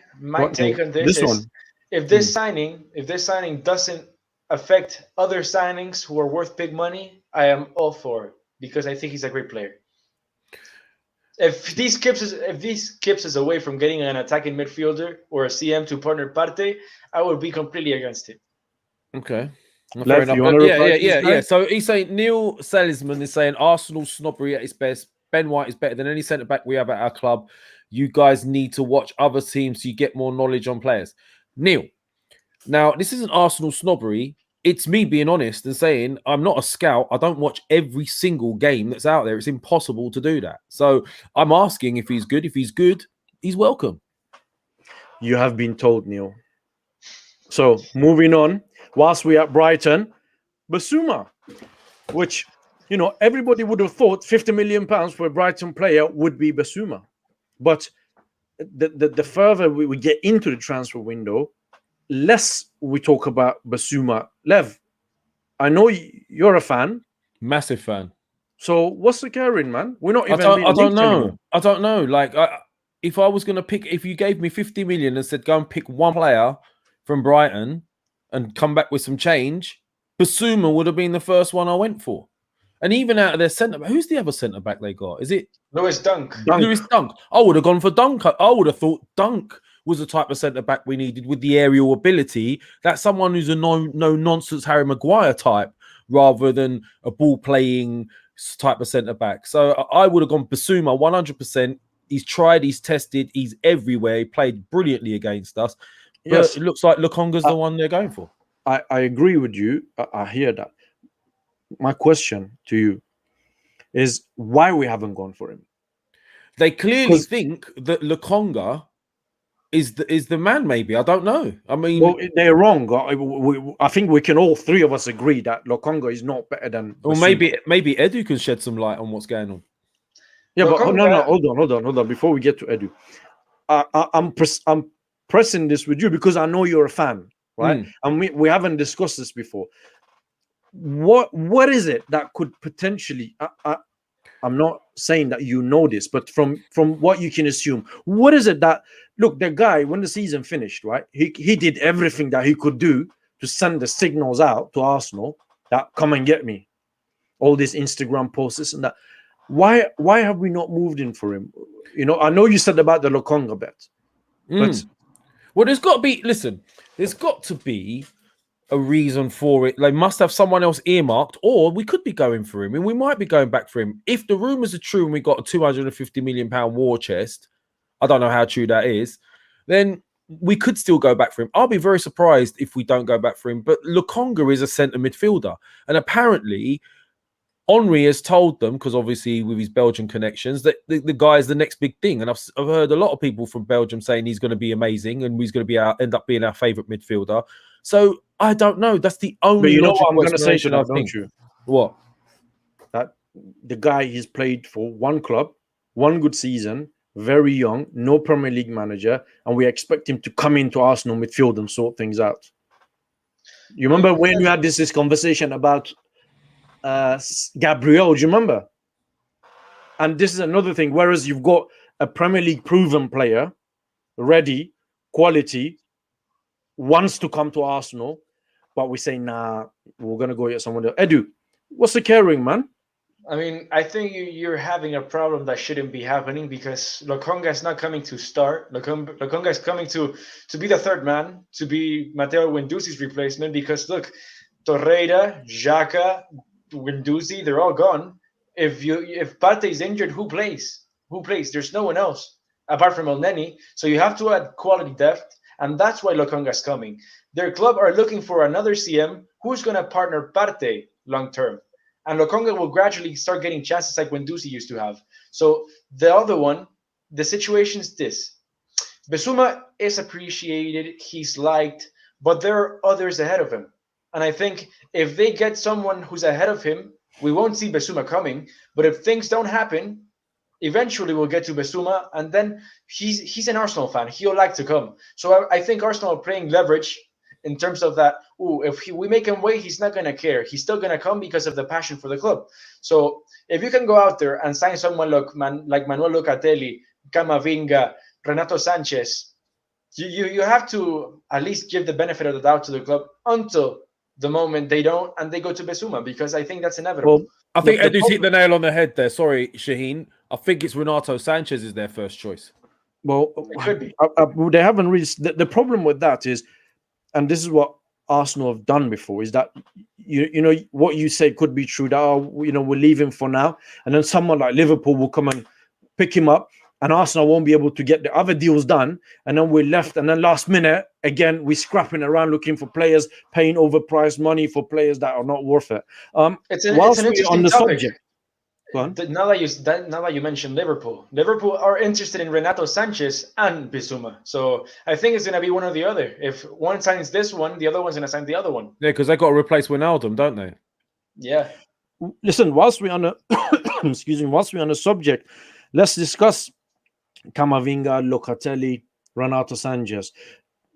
take on this is if this signing doesn't affect other signings who are worth big money, I am all for it because I think he's a great player. If these keeps us away from getting an attacking midfielder or a CM to partner Partey, I would be completely against it. Okay. Fair enough. Yeah. So he's saying Neil Salzman is saying Arsenal snobbery at its best. Ben White is better than any centre back we have at our club. You guys need to watch other teams so you get more knowledge on players. Neil, now this isn't Arsenal snobbery. It's me being honest and saying I'm not a scout. I don't watch every single game that's out there. It's impossible to do that. So I'm asking if he's good. If he's good, he's welcome. You have been told, Neil. So moving on, whilst we're at Brighton, Bissouma, which, you know, everybody would have thought £50 million for a Brighton player would be Bissouma. But the further we get into the transfer window, less we talk about Bissouma. Lev, I know you're a fan. Massive fan. So what's the carrying, man? We're not even. I don't know. Anymore. I don't know. Like, if I was going to pick, if you gave me 50 million and said, go and pick one player from Brighton and come back with some change, Bissouma would have been the first one I went for. And even out of their centre back, who's the other centre back they got? Is it Lewis Dunk? Lewis Dunk. I would have gone for Dunk. I would have thought Dunk was the type of centre back we needed with the aerial ability. That's someone who's a no nonsense Harry Maguire type rather than a ball playing type of centre back. So I would have gone Bissouma 100%. He's tried, he's tested, he's everywhere. He played brilliantly against us. But yes, it looks like Lokonga's the one they're going for. I agree with you. I hear that. My question to you is why we haven't gone for him. They clearly think that Lokonga is the man. Maybe I don't know. I mean, well, they're wrong. I think we can all three of us agree that Lokonga is not better than. Or maybe Edu can shed some light on what's going on. Yeah, but no, hold on. Before we get to Edu, I'm pressing this with you because I know you're a fan, right? And we haven't discussed this before. What is it that could potentially? I'm not saying that you know this, but from what you can assume, what is it that? Look, the guy when the season finished, right? He did everything that he could do to send the signals out to Arsenal that come and get me. All these Instagram posts and that. Why have we not moved in for him? You know, I know you said about the Lokonga bet, but well, there's got to be a reason for it. They must have someone else earmarked, or we could be going for him, and we might be going back for him. If the rumours are true and we got a £250 million war chest, I don't know how true that is, then we could still go back for him. I'll be very surprised if we don't go back for him. But Lokonga is a centre midfielder, and apparently Henry has told them, because obviously with his Belgian connections, that the guy is the next big thing. And I've heard a lot of people from Belgium saying he's going to be amazing and he's going to end up being our favourite midfielder. So I don't know. That's the only. But you know what I'm going to say to that, don't you? What? That the guy he's played for one club, one good season, very young, no Premier League manager, and we expect him to come into Arsenal midfield and sort things out. You remember when you had this conversation about Gabriel? Do you remember? And this is another thing. Whereas you've got a Premier League proven player, ready, quality, wants to come to Arsenal, but we say, nah, we're going to go get someone else. Edu, what's the caring, man? I mean, I think you're having a problem that shouldn't be happening because Lokonga is not coming to start. Lokonga is coming to be the third man, to be Matteo Guendouzi's replacement because, look, Torreira, Xhaka, Guendouzi, they're all gone. If Partey is injured, who plays? There's no one else apart from Elneny. So you have to add quality depth, and that's why Lokonga is coming. Their club are looking for another CM who's going to partner Partey long term, and Lokonga will gradually start getting chances like Guendouzi used to have. So the other one the situation is this. Bissouma is appreciated, he's liked, but there are others ahead of him. And I think if they get someone who's ahead of him, we won't see Bissouma coming. But if things don't happen, eventually we'll get to Bissouma, and then he's an Arsenal fan. He'll like to come. So I think Arsenal are playing leverage in terms of that. If we make him wait, he's not going to care. He's still going to come because of the passion for the club. So if you can go out there and sign someone like Manuel Locatelli, Camavinga, Renato Sanchez, you have to at least give the benefit of the doubt to the club until the moment they don't, and they go to Bissouma, because I think that's inevitable. Well, I think Edu's hit the nail on the head there. Sorry, Shaheen. I think it's Renato Sanchez is their first choice. Well, It could be. They haven't really. The problem with that is, and this is what Arsenal have done before, is that you know what you say could be true. That we'll leave him for now, and then someone like Liverpool will come and pick him up, and Arsenal won't be able to get the other deals done, and then we're left, and then last minute again we're scrapping around looking for players, paying overpriced money for players that are not worth it. It's an interesting topic. Subject, Now that you mentioned Liverpool are interested in Renato Sanchez and Bissouma. So I think it's going to be one or the other. If one signs this one, the other one's going to sign the other one. Yeah, because they got to replace Wijnaldum, don't they? Yeah. Listen, whilst we're on the whilst we're on the subject, let's discuss Camavinga, Locatelli, Renato Sanchez.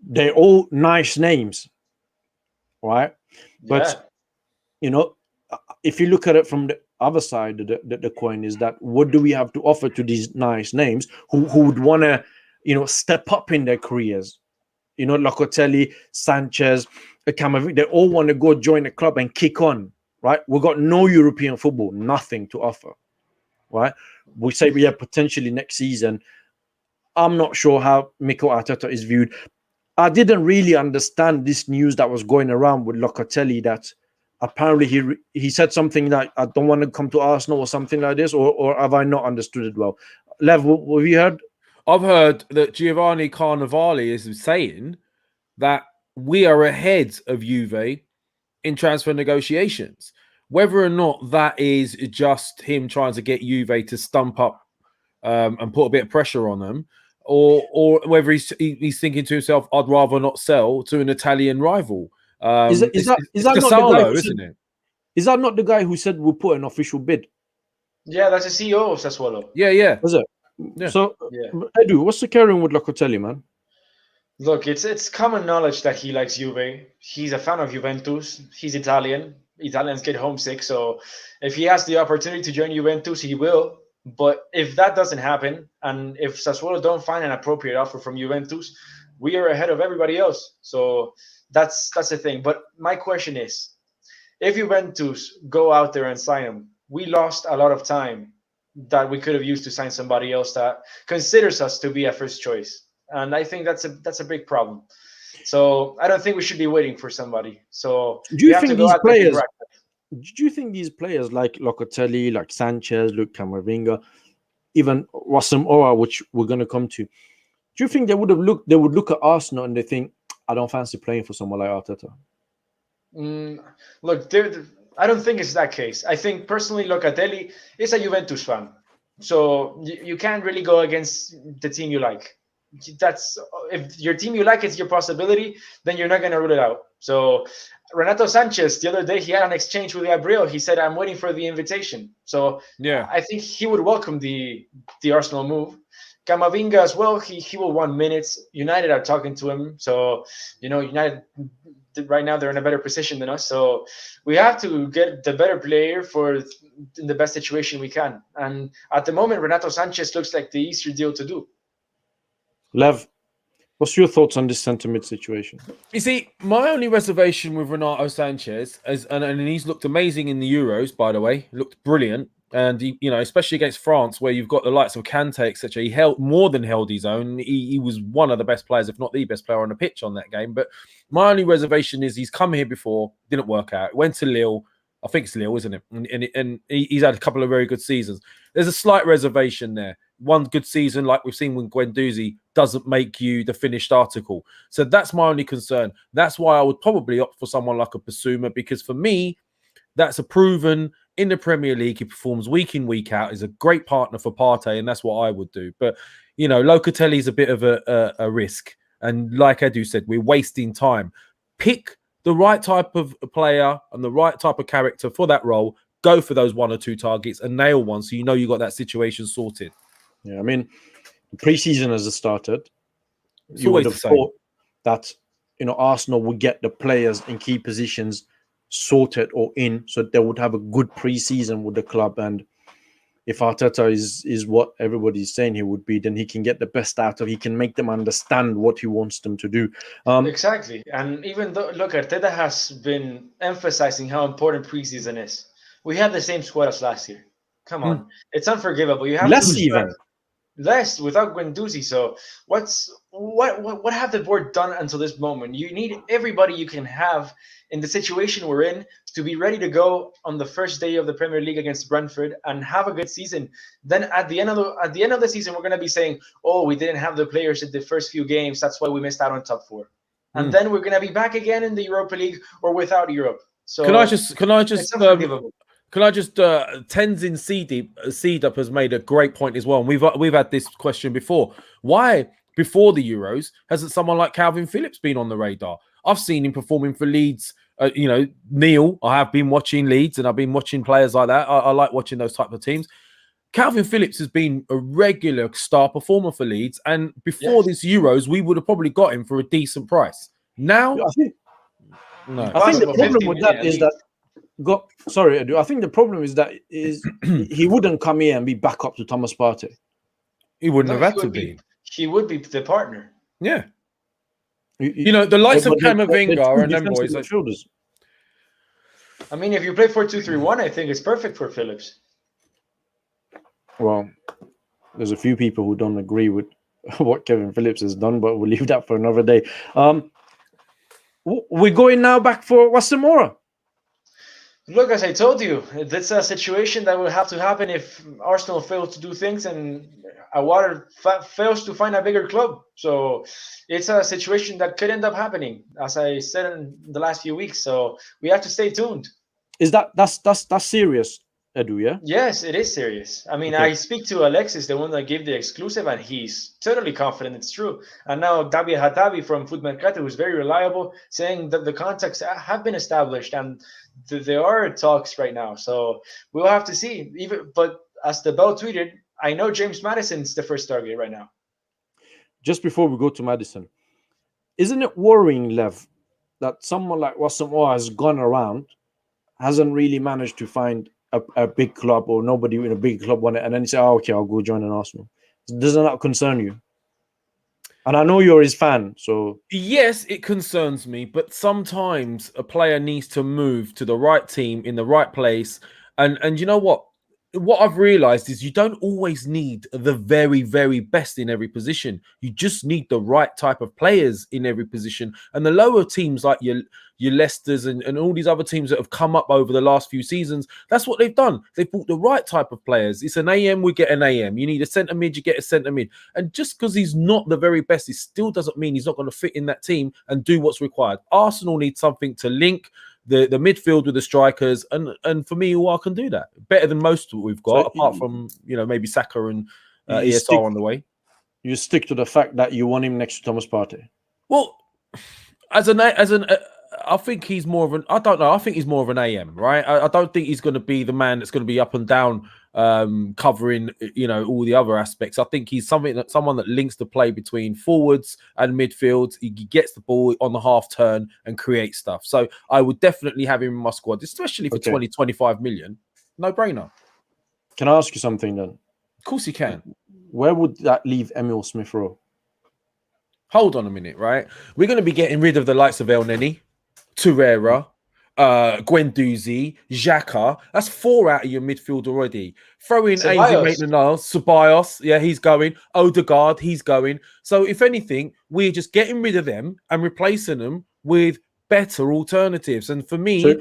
They're all nice names, right? But if you look at it from the other side of the coin, is that what do we have to offer to these nice names who would want to step up in their careers? Locatelli, Sanchez, Camavinga, they all want to go join the club and kick on, right? We've got no European football, nothing to offer, right? We say we have potentially next season. I'm not sure how Mikel Arteta is viewed. I didn't really understand this news that was going around with Locatelli, that apparently he said something like, I don't want to come to Arsenal or something like this, or have I not understood it well? Lev, what have you heard? I've heard that Giovanni Carnevali is saying that we are ahead of Juve in transfer negotiations. Whether or not that is just him trying to get Juve to stump up and put a bit of pressure on them, or whether he's thinking to himself, I'd rather not sell to an Italian rival. Is that not the guy, isn't it? Is that not the guy who said we'll put an official bid? Yeah, that's the CEO of Sassuolo. Yeah. Was it? Yeah. So, Edu, what's the carrying with Locatelli, man? Look, it's common knowledge that he likes Juve. He's a fan of Juventus. He's Italian. Italians get homesick. So if he has the opportunity to join Juventus, he will. But if that doesn't happen, and if Sassuolo don't find an appropriate offer from Juventus, we are ahead of everybody else. So that's the thing. But my question is, if Juventus go out there and sign him, we lost a lot of time that we could have used to sign somebody else that considers us to be a first choice. And I think that's a big problem. So I don't think we should be waiting for somebody. So do you think these players? Do you think these players like Locatelli, like Sanchez, like Camavinga, even houssem, which we're going to come to, do you think they would look at Arsenal and they think, I don't fancy playing for someone like Arteta? Look, I don't think it's that case. I think personally, Locatelli is a Juventus fan, so you can't really go against the team you like. That's if your team you like is your possibility, then you're not going to rule it out. So Renato Sanchez, the other day, he had an exchange with Gabriel. He said, I'm waiting for the invitation. So yeah, I think he would welcome the Arsenal move. Camavinga as well, he will want minutes. United are talking to him. So, United right now, they're in a better position than us. So we have to get the better player in the best situation we can. And at the moment, Renato Sanchez looks like the easier deal to do. Lev, what's your thoughts on this centre-mid situation? You see, my only reservation with Renato Sanchez, and he's looked amazing in the Euros, by the way, looked brilliant. And, especially against France, where you've got the likes of Kante, etc., he held his own. He was one of the best players, if not the best player on the pitch on that game. But my only reservation is he's come here before, didn't work out. Went to Lille. I think it's Lille, isn't it? And he's had a couple of very good seasons. There's a slight reservation there. One good season, like we've seen with Guendouzi, doesn't make you the finished article. So that's my only concern. That's why I would probably opt for someone like a Bissouma, because for me, that's a proven in the Premier League. He performs week in, week out. He's a great partner for Partey, and that's what I would do. But, you know, Locatelli's a bit of a risk. And like Edu said, we're wasting time. Pick the right type of player and the right type of character for that role. Go for those 1 or 2 targets and nail one, so you know you got that situation sorted. Yeah, I mean, pre-season has started. It's You would always have thought that, you know, Arsenal would get the players in key positions sorted or in, so they would have a good pre-season with the club. And if Arteta is what everybody's saying he would be, then he can get the best out of. He can make them understand what he wants them to do. Exactly. And even though, look, Arteta has been emphasizing how important preseason is. We had the same squad as last year. Come on, it's unforgivable. You have Less to even. Less without Guendouzi. So what have the board done until this moment? You need everybody you can have in the situation we're in to be ready to go on the first day of the Premier League against Brentford and have a good season. Then at the end of the season, we're going to be saying, "Oh, we didn't have the players in the first few games. That's why we missed out on top 4." And then we're going to be back again in the Europa League or without Europe. So Can I just it's unforgivable. Tenzin Seed Up has made a great point as well. And we've had this question before. Why, before the Euros, hasn't someone like Calvin Phillips been on the radar? I've seen him performing for Leeds. You know, Neil, I have been watching Leeds and I've been watching players like that. I like watching those type of teams. Calvin Phillips has been a regular star performer for Leeds. And before this Euros, we would have probably got him for a decent price. Now, I think no. I think the problem with that is that sorry, Edu. I think the problem is that he wouldn't come here and be back up to Thomas Partey. He wouldn't have had to be. He would be the partner. Yeah. You know, the likes of Camavinga and them boys. Midfielders. I mean, if you play 4-2-3-1, I think it's perfect for Phillips. Well, there's a few people who don't agree with what Kevin Phillips has done, but we'll leave that for another day. We're going now back for Wasamora. Look, as I told you, that's a situation that will have to happen if Arsenal fails to do things and aouar fails to find a bigger club. So it's a situation that could end up happening, as I said in the last few weeks. So we have to stay tuned. Is that's serious, Edu? Yeah. Yes, it is serious. I mean, Okay. I speak to Alexis, the one that gave the exclusive, and he's totally confident it's true. And now Dabi Hatabi from Food Mercato, who's very reliable, saying that the contacts have been established and there are talks right now. So we'll have to see. But as the Bell tweeted, I know James Maddison's the first target right now. Just before we go to Maddison, isn't it worrying, Lev, that someone like Wasamora has gone around, hasn't really managed to find a big club, or nobody in a big club won it, and then you say, "Oh, okay, I'll go join an Arsenal." Doesn't that concern you? And I know you're his fan, so Yes, it concerns me, but sometimes a player needs to move to the right team in the right place. And you know what? What I've realized is you don't always need the very, very best in every position. You just need the right type of players in every position. And the lower teams like your Leicesters and all these other teams that have come up over the last few seasons, that's what they've done. They've bought the right type of players. It's an AM, we get an AM. You need a centre mid, you get a centre mid. And just because he's not the very best, it still doesn't mean he's not going to fit in that team and do what's required. Arsenal need something to link the midfield with the strikers, and for me, aouar can do that better than most of what we've got, apart from, you know, maybe Saka and ESR on the way. You stick to the fact that you want him next to Thomas Partey. Well, I think he's more of an. I don't know. I think he's more of an AM, right? I don't think he's going to be the man that's going to be up and down, covering, you know, all the other aspects. I think he's someone that links the play between forwards and midfield. He gets the ball on the half turn and creates stuff. So I would definitely have him in my squad, especially for 20-25 million. No brainer. Can I ask you something then? Of course he can. Where would that leave Emile Smith-Rowe? Hold on a minute, right? We're going to be getting rid of the likes of El Neni, Torreira, Guendouzi, xhaka. That's 4 out of your midfield already. Throw in Maitland-Niles, Ceballos, yeah, he's going. Odegaard, he's going. So if anything, we're just getting rid of them and replacing them with better alternatives. And for me,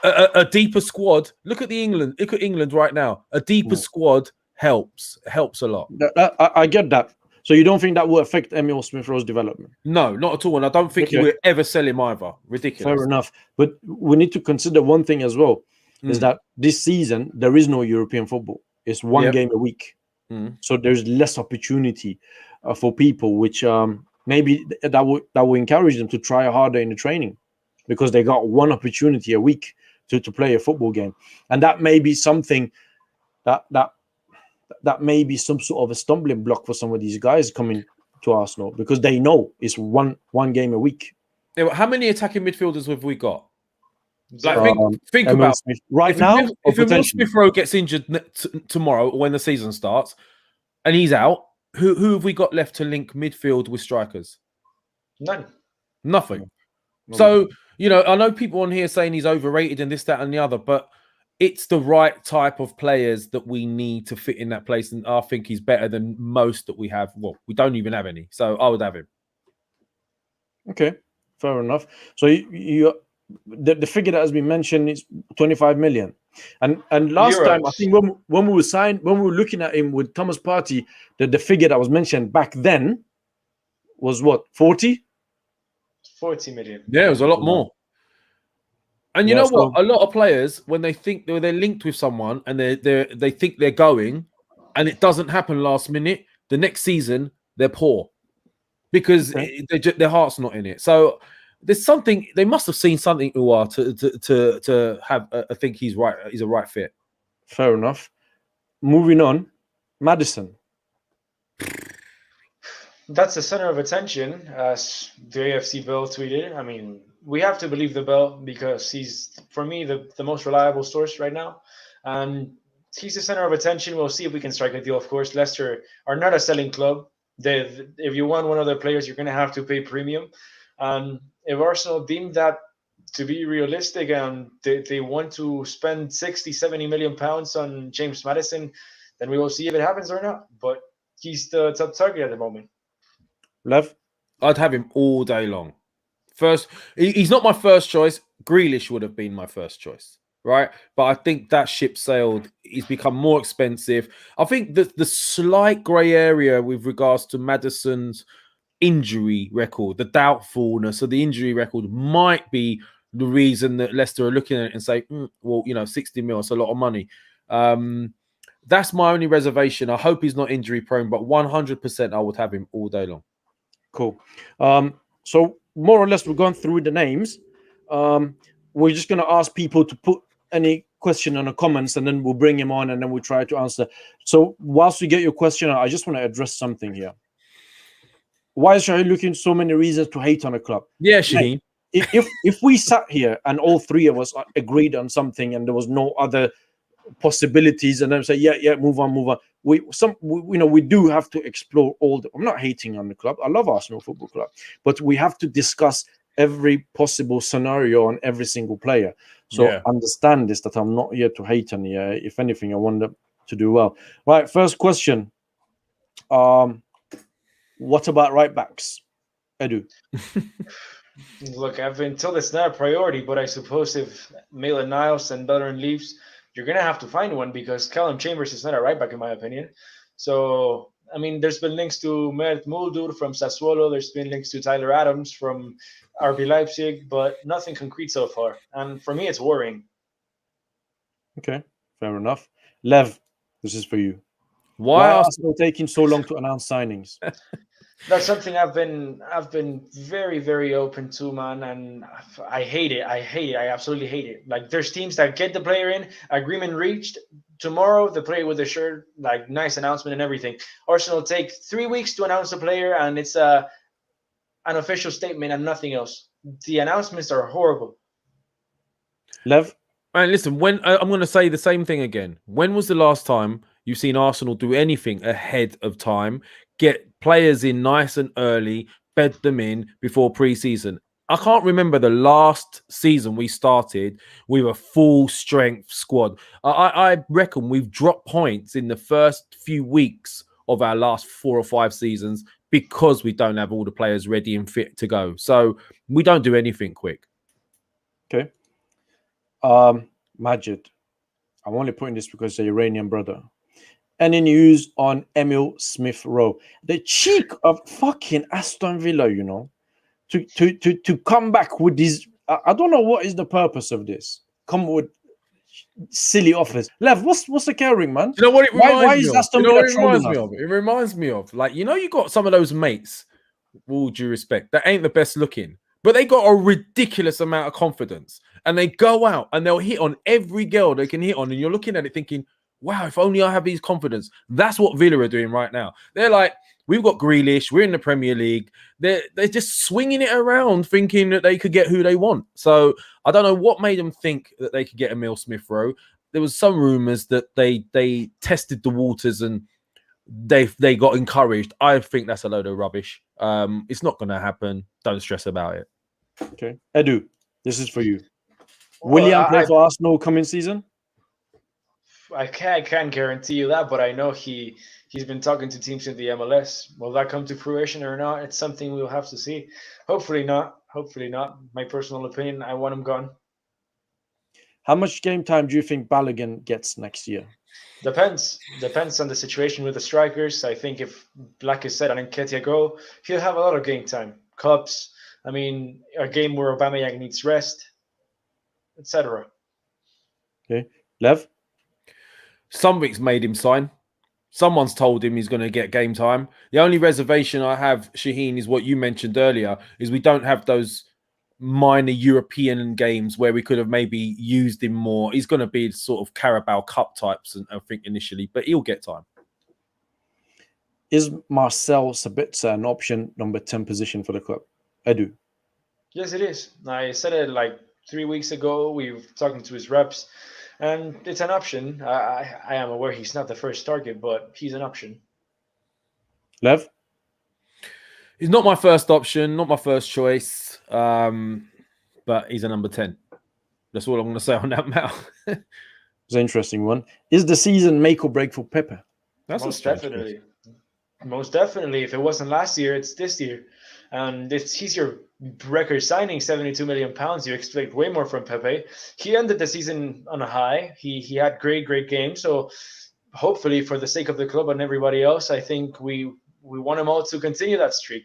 a deeper squad. Look at England right now. A deeper squad helps a lot. I get that. So you don't think that will affect Emile Smith-Rowe's development? No, not at all. And I don't think he will ever sell him either. Ridiculous. Fair enough. But we need to consider one thing as well. is that this season there is no European football. It's one game a week. So there's less opportunity for people, which maybe that will encourage them to try harder in the training, because they got one opportunity a week to play a football game. And that may be something that may be some sort of a stumbling block for some of these guys coming to Arsenal, because they know it's one game a week. Yeah, how many attacking midfielders have we got? Zero. Like, think Emile about Smith right if now. if Emile Smith Rowe gets injured tomorrow when the season starts, and he's out, who have we got left to link midfield with strikers? None. Nothing. So, you know, I know people on here saying he's overrated and this, that, and the other, but it's the right type of players that we need to fit in that place. And I think he's better than most that we have. Well, we don't even have any. So I would have him. Okay, fair enough. So the figure that has been mentioned is 25 million. And last Euros. time, I think when we were looking at him with Thomas Partey, the figure that was mentioned back then was what, 40? 40 million. Yeah, it was a lot more. And you know what? A lot of players, when they think they're linked with someone and they think they're going, and it doesn't happen last minute, the next season they're poor because their heart's not in it. So there's something, they must have seen something, aouar, to have I think he's right. He's a right fit. Fair enough. Moving on, Maddison. That's the center of attention, as the AFC Bell tweeted. I mean, we have to believe the Bell because he's, for me, the most reliable source right now. And he's the center of attention. We'll see if we can strike a deal, of course. Leicester are not a selling club. If you want one of their players, you're going to have to pay premium. And if Arsenal deem that to be realistic and they want to spend 60, 70 million pounds on James Maddison, then we will see if it happens or not. But he's the top target at the moment. Lev? I'd have him all day long. First, he's not my first choice. Grealish would have been my first choice, right? But I think that ship sailed. He's become more expensive. I think the slight grey area with regards to Maddison's injury record, the doubtfulness of the injury record, might be the reason that Leicester are looking at it and say, well, you know, 60 mil, it's a lot of money. That's my only reservation. I hope he's not injury prone, but 100% I would have him all day long. Cool. So more or less, we've gone through the names. We're just going to ask people to put any question in the comments, and then we'll bring him on, and then we'll try to answer. So whilst we get your question, I just want to address something here. Why is Shaheen looking so many reasons to hate on a club? Yeah, Shaheen. If we sat here and all three of us agreed on something and there was no other possibilities, and then say, yeah, move on. We do have to explore all the. I'm not hating on the club. I love Arsenal Football Club, but we have to discuss every possible scenario on every single player. So understand this, that I'm not here to hate on you. If anything, I want them to do well. Right, first question. What about right backs, Edu? Look, I've been told it's not a priority, but I suppose if Maitland-Niles and Bellerin leaves, you're going to have to find one, because Callum Chambers is not a right back, in my opinion. So, I mean, there's been links to Mert Muldur from Sassuolo. There's been links to Tyler Adams from RB Leipzig, but nothing concrete so far. And for me, it's worrying. Okay, fair enough. Lev, this is for you. Why are Arsenal taking so long to announce signings? That's something I've been very, very open to, man, and I hate it. I absolutely hate it. Like, there's teams that get the player in, agreement reached, tomorrow the player with the shirt, like, nice announcement and everything. Arsenal take 3 weeks to announce a player, and it's an official statement and nothing else. The announcements are horrible. Lev? Man, listen, when I'm going to say the same thing again. When was the last time you've seen Arsenal do anything ahead of time, get players in nice and early, bed them in before pre-season? I can't remember the last season we started with a full strength squad. I reckon we've dropped points in the first few weeks of our last 4 or 5 seasons because we don't have all the players ready and fit to go. So we don't do anything quick. Okay. Majid, I'm only putting this because it's an Iranian brother. Any news on Emile Smith Rowe? The cheek of fucking Aston Villa, you know, to come back with these. I don't know what is the purpose of this. Come with silly offers. Lev, what's the carrying, man? You know what it reminds Why me is of? Aston You know Villa what it trolling reminds me us? of? It reminds me of, like, you got some of those mates, with all due respect, that ain't the best looking, but they got a ridiculous amount of confidence, and they go out and they'll hit on every girl they can hit on, and you're looking at it thinking, wow, if only I have these confidence. That's what Villa are doing right now. They're like, we've got Grealish, we're in the Premier League. They're just swinging it around, thinking that they could get who they want. So I don't know what made them think that they could get Emile Smith-Rowe. There was some rumours that they tested the waters and they got encouraged. I think that's a load of rubbish. It's not going to happen. Don't stress about it. Okay, Edu, this is for you. William play for Arsenal coming season? I can't guarantee you that, but I know he's been talking to teams in the MLS. Will that come to fruition or not? It's something we'll have to see. Hopefully not. Hopefully not. My personal opinion, I want him gone. How much game time do you think Balogun gets next year? Depends on the situation with the strikers. I think if Lacazette and Nketiah go, he'll have a lot of game time. Cups, I mean, a game where Aubameyang needs rest, etc. Okay, Lev? Something's made him sign. Someone's told him he's going to get game time. The only reservation I have, Shaheen, is what you mentioned earlier, is we don't have those minor European games where we could have maybe used him more. He's going to be sort of Carabao Cup types, I think, initially, but he'll get time. Is Marcel Sabitzer an option, number 10 position for the club? Edu? Yes, it is. I said it like 3 weeks ago. We were talking to his reps, and it's an option. I am aware he's not the first target, but he's an option. Lev? He's not my first option, not my first choice, but he's a number 10. That's all I'm going to say on that matter. It's an interesting one. Is the season make or break for Pepe? That's Most definitely. Most definitely. If it wasn't last year, it's this year. And he's your record signing, £72 million. You expect way more from Pepe. He ended the season on a high. He had great games. So hopefully, for the sake of the club and everybody else, I think we want him all to continue that streak.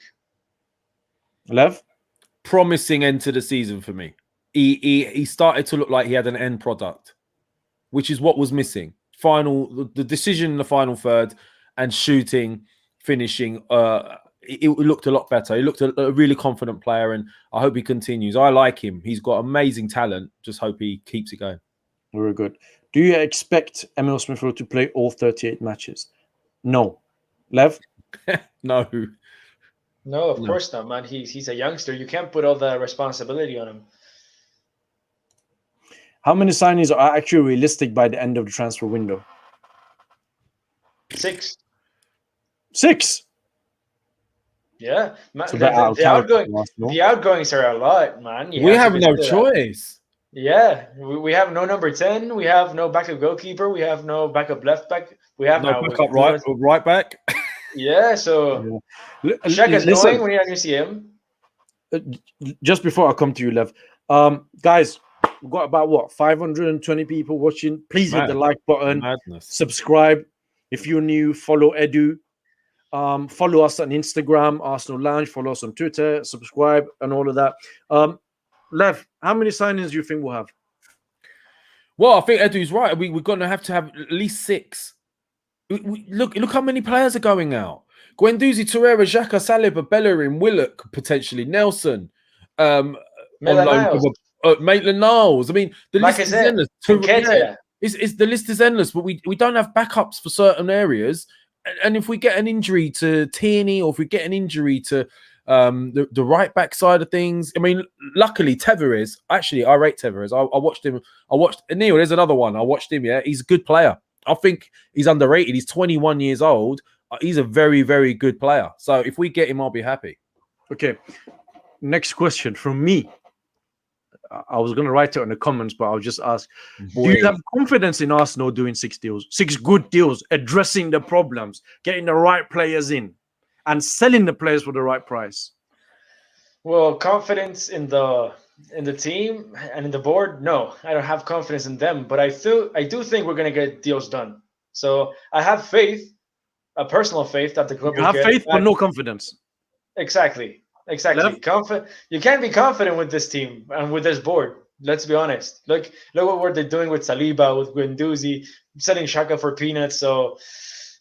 Lev? Promising end to the season for me. He started to look like he had an end product, which is what was missing. The decision in the final third and shooting, finishing, it looked a lot better. He looked a really confident player, and I hope he continues. I like him. He's got amazing talent. Just hope he keeps it going. Very good. Do you expect Emile Smith-Rowe to play all 38 matches? No. Lev? No. No, of course not, man. He's a youngster. You can't put all the responsibility on him. How many signings are actually realistic by the end of the transfer window? 6. 6? Yeah. So the outgoings are a lot, man. We have no choice. Yeah. We have no number 10. We have no backup goalkeeper. We have no backup left back. We have no backup right back. Yeah, so Xhaka's going. We're not going to see him. Just before I come to you, Lev, guys, we've got about 520 people watching. Please hit the like button. Madness. Subscribe. If you're new, follow Edu. Follow us on Instagram, Arsenal Lounge. Follow us on Twitter. Subscribe and all of that. Lev, how many signings do you think we'll have? Well, I think Edu's right. We're going to have at least 6. Look how many players are going out. Guendouzi, Torreira, Xhaka, Saliba, Bellerin, Willock, potentially Nelson, Maitland-Niles. I mean, the list is endless. The list is endless, but we don't have backups for certain areas. And if we get an injury to Tierney, or if we get an injury to the right back side of things, I mean, luckily Tavares. Actually, I rate Tavares. I watched him. Neil. There's another one. I watched him. Yeah, he's a good player. I think he's underrated. He's 21 years old. He's a very, very good player. So if we get him, I'll be happy. Okay. Next question from me. I was going to write it in the comments, but I'll just ask. Do you have confidence in Arsenal doing 6 deals? 6 good deals, addressing the problems, getting the right players in, and selling the players for the right price? Well, confidence in the team and in the board, no, I don't have confidence in them. But I do think we're going to get deals done. So I have faith, a personal faith that the club will have get faith, but no confidence. Exactly. You can't be confident with this team and with this board. Let's be honest. Look what they're doing with Saliba, with Guendouzi, selling xhaka for peanuts. So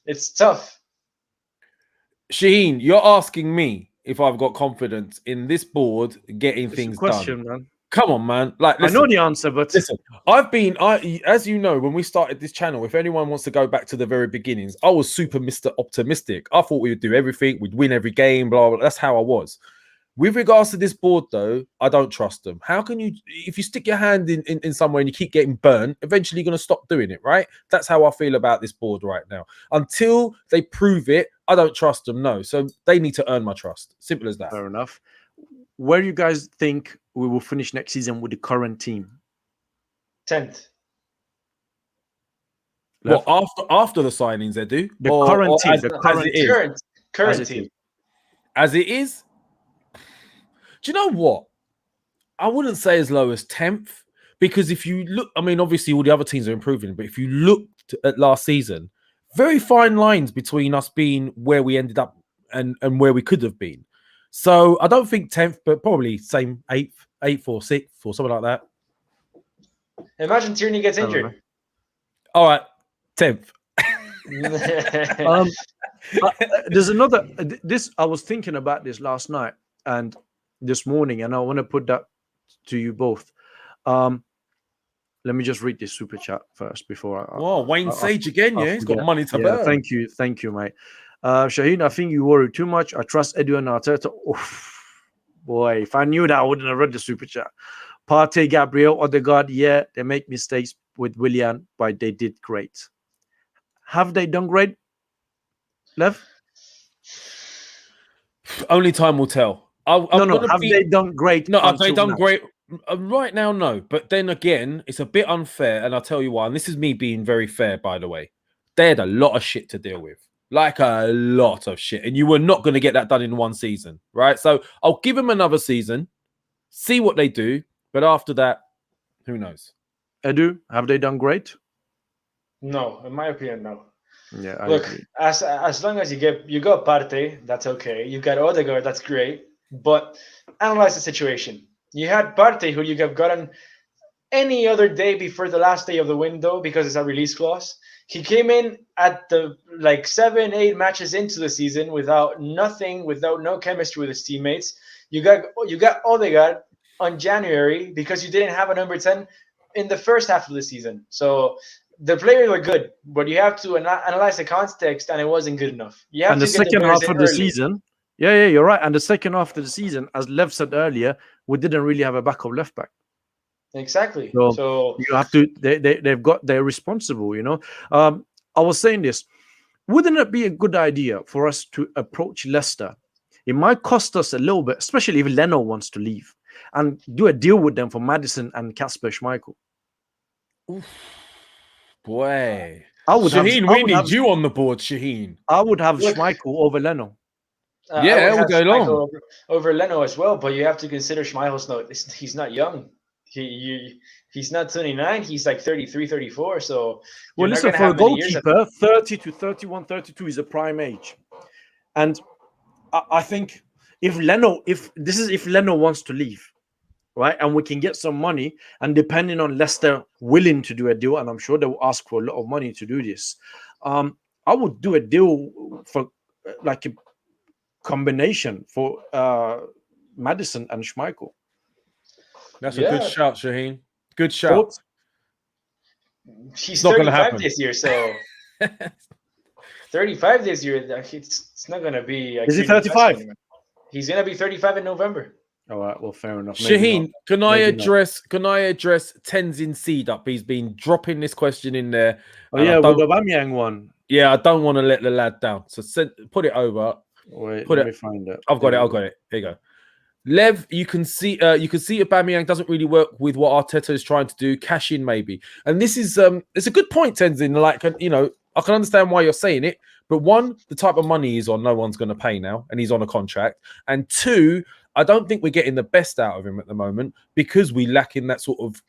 it's tough. Shaheen, you're asking me if I've got confidence in this board getting It's things a question, done. man. Come on, man. Like, listen, I know the answer, but listen, as you know, when we started this channel, if anyone wants to go back to the very beginnings, I was super Mr. Optimistic. I thought we would do everything, we'd win every game, blah, blah. That's how I was. With regards to this board, though, I don't trust them. How can you, if you stick your hand in somewhere and you keep getting burned, eventually you're going to stop doing it, right? That's how I feel about this board right now. Until they prove it, I don't trust them, no. So they need to earn my trust. Simple as that. fair enough. Where do you guys think we will finish next season with the current team? 10th. Well, after the signings, they do? The current team, as, the as current it is? Current As it team. is. As it is? Do you know what? I wouldn't say as low as 10th, because if you look, I mean, obviously all the other teams are improving, but if you looked at last season, very fine lines between us being where we ended up and where we could have been. So I don't think 10th, but probably same 8th or 6th or something like that. Imagine Tierney gets injured. All right, 10th. There's another. This I was thinking about this last night and this morning, and I want to put that to you both. Let me just read this super chat first before I. Oh, Wayne Sage again, yeah, he's got money to burn. Thank you, mate. Shaheen, I think you worry too much. I trust Edu and Arteta. Oof, boy, if I knew that, I wouldn't have read the super chat. Partey, Gabriel, Odegaard, yeah, they make mistakes with Willian, but they did great. Have they done great, Lev? Only time will tell. Have they done great? No, have they done now? great? Right now, no. But then again, it's a bit unfair, and I'll tell you why. And this is me being very fair, by the way. They had a lot of shit to deal with. Like a lot of shit. And you were not going to get that done in one season, right? So I'll give them another season, see what they do. But after that, who knows? Edu, have they done great? No, in my opinion, no. Yeah, I Look, agree. as long as you got Partey, that's okay. You got Odegaard, that's great. But analyze the situation. You had Partey, who you have gotten any other day before the last day of the window because it's a release clause. He came in at the 7-8 matches into the season without no chemistry with his teammates. You got Odegaard on January because you didn't have a number 10 in the first half of the season. So the players were good, but you have to analyze the context, and it wasn't good enough. You have And to the get second half of the early. season, yeah, you're right. And the second half of the season, as Lev said earlier, we didn't really have a backup left back. Exactly. So you have to. They're responsible. You know. I was saying this. Wouldn't it be a good idea for us to approach Leicester? It might cost us a little bit, especially if Leno wants to leave, and do a deal with them for Maddison and Kasper Schmeichel. Oof. Boy, Shaheen, we need you on the board, Shaheen. I would have Schmeichel over Leno. Yeah, we'll go long over Leno as well, but you have to consider Schmeichel's he's not young. He's not 29. He's like 33, 34. So well, listen, for a goalkeeper, 30 to 31, 32 is a prime age, and I think if Leno wants to leave, right, and we can get some money, and depending on Leicester willing to do a deal, and I'm sure they will ask for a lot of money to do this, I would do a deal for like a combination for Maddison and Schmeichel. That's a good shout, Shaheen. Good shout. He's 35 this year, so 35 this year. It's not going to be. Is he 35? He's going to be 35 in November. All right, well, fair enough. Shaheen, can I address Tenzin Seed up? He's been dropping this question in there. Oh yeah, with the aubameyang one. Yeah, I don't want to let the lad down. So put it over. Wait, let me find it. I've got it. Here you go. Lev, you can see Aubameyang doesn't really work with what Arteta is trying to do. Cash in maybe, and this is it's a good point, Tenzin. Like, you know, I can understand why you're saying it, but one, the type of money he's on, no one's going to pay now, and he's on a contract, and two, I don't think we're getting the best out of him at the moment because we lack in that sort of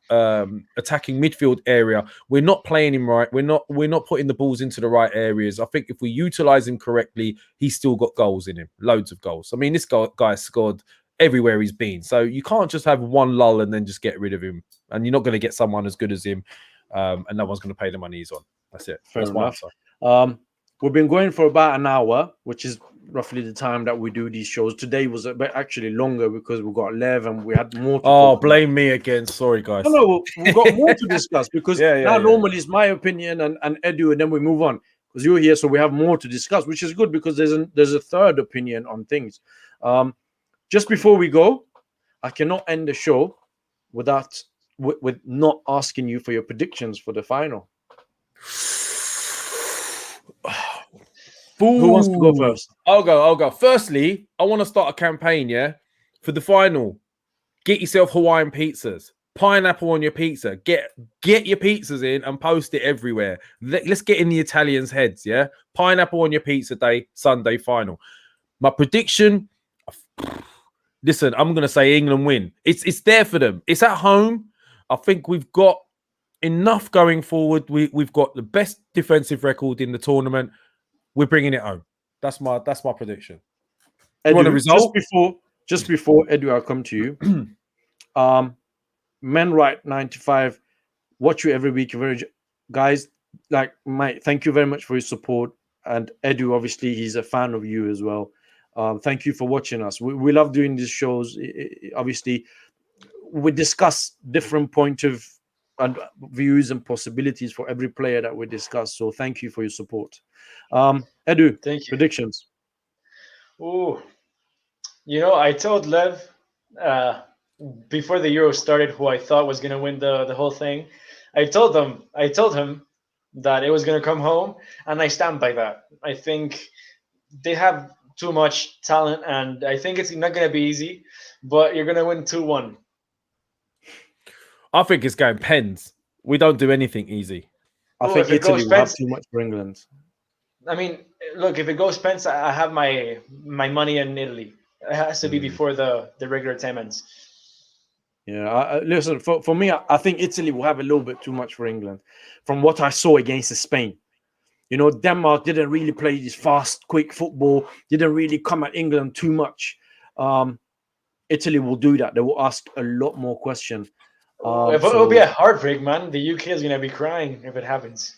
attacking midfield area. We're not playing him right. We're not putting the balls into the right areas. I think if we utilize him correctly, he's still got goals in him, loads of goals. I mean, this guy scored everywhere he's been. So you can't just have one lull and then just get rid of him and you're not going to get someone as good as him, and no one's going to pay the money he's on. That's it. Fair That's my enough. answer. We've been going for about an hour, which is roughly the time that we do these shows. Today was a bit actually longer because we got 11 and we had more to Oh, talk blame me again. Sorry, guys. No, we've got more to discuss because Yeah. normally it's my opinion and Edu, and then we move on because you're here, so we have more to discuss, which is good because there's a third opinion on things. Just before we go, I cannot end the show without with not asking you for your predictions for the final. Who wants to go first? I'll go. Firstly, I want to start a campaign, for the final. Get yourself Hawaiian pizzas, pineapple on your pizza. Get your pizzas in and post it everywhere. Let's get in the Italians' heads, Pineapple on your pizza day, Sunday final. My prediction, listen, I'm going to say England win. It's there for them. It's at home. I think we've got enough going forward. We've got the best defensive record in the tournament. We're bringing it home. That's my prediction. Edu, want a result? Just before Edu, I'll come to you. Men Right 95. Watch you every week. Guys, like Mike, thank you very much for your support. And Edu, obviously, he's a fan of you as well. Thank you for watching us. We love doing these shows. Obviously, we discuss different point of and views and possibilities for every player that we discuss. So thank you for your support. Edu, Thank you. predictions. Oh, I told Lev before the Euro started who I thought was going to win the whole thing. I told him that it was going to come home, and I stand by that. I think they have too much talent, and I think it's not going to be easy, but you're going to win 2-1. I think it's going pens. We don't do anything easy. I think Italy will have too much for England. I mean, look, if it goes pens, I have my money in Italy. It has to be before the regular time ends. Yeah, listen, for me, I think Italy will have a little bit too much for England. From what I saw against Spain, Denmark didn't really play this fast, quick football. Didn't really come at England too much. Italy will do that. They will ask a lot more questions. It'll be a heartbreak, man. The UK is going to be crying if it happens.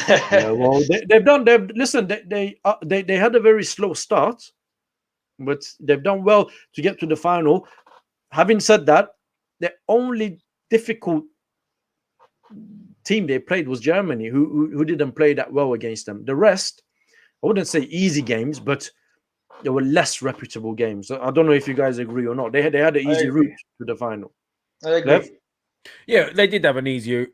Yeah, well, they had a very slow start, but they've done well to get to the final. Having said that, the only difficult team they played was Germany, who didn't play that well against them. The rest, I wouldn't say easy games, but they were less reputable games. So I don't know if you guys agree or not. They had an easy route to the final. I agree. Lev? Yeah, they did have an easier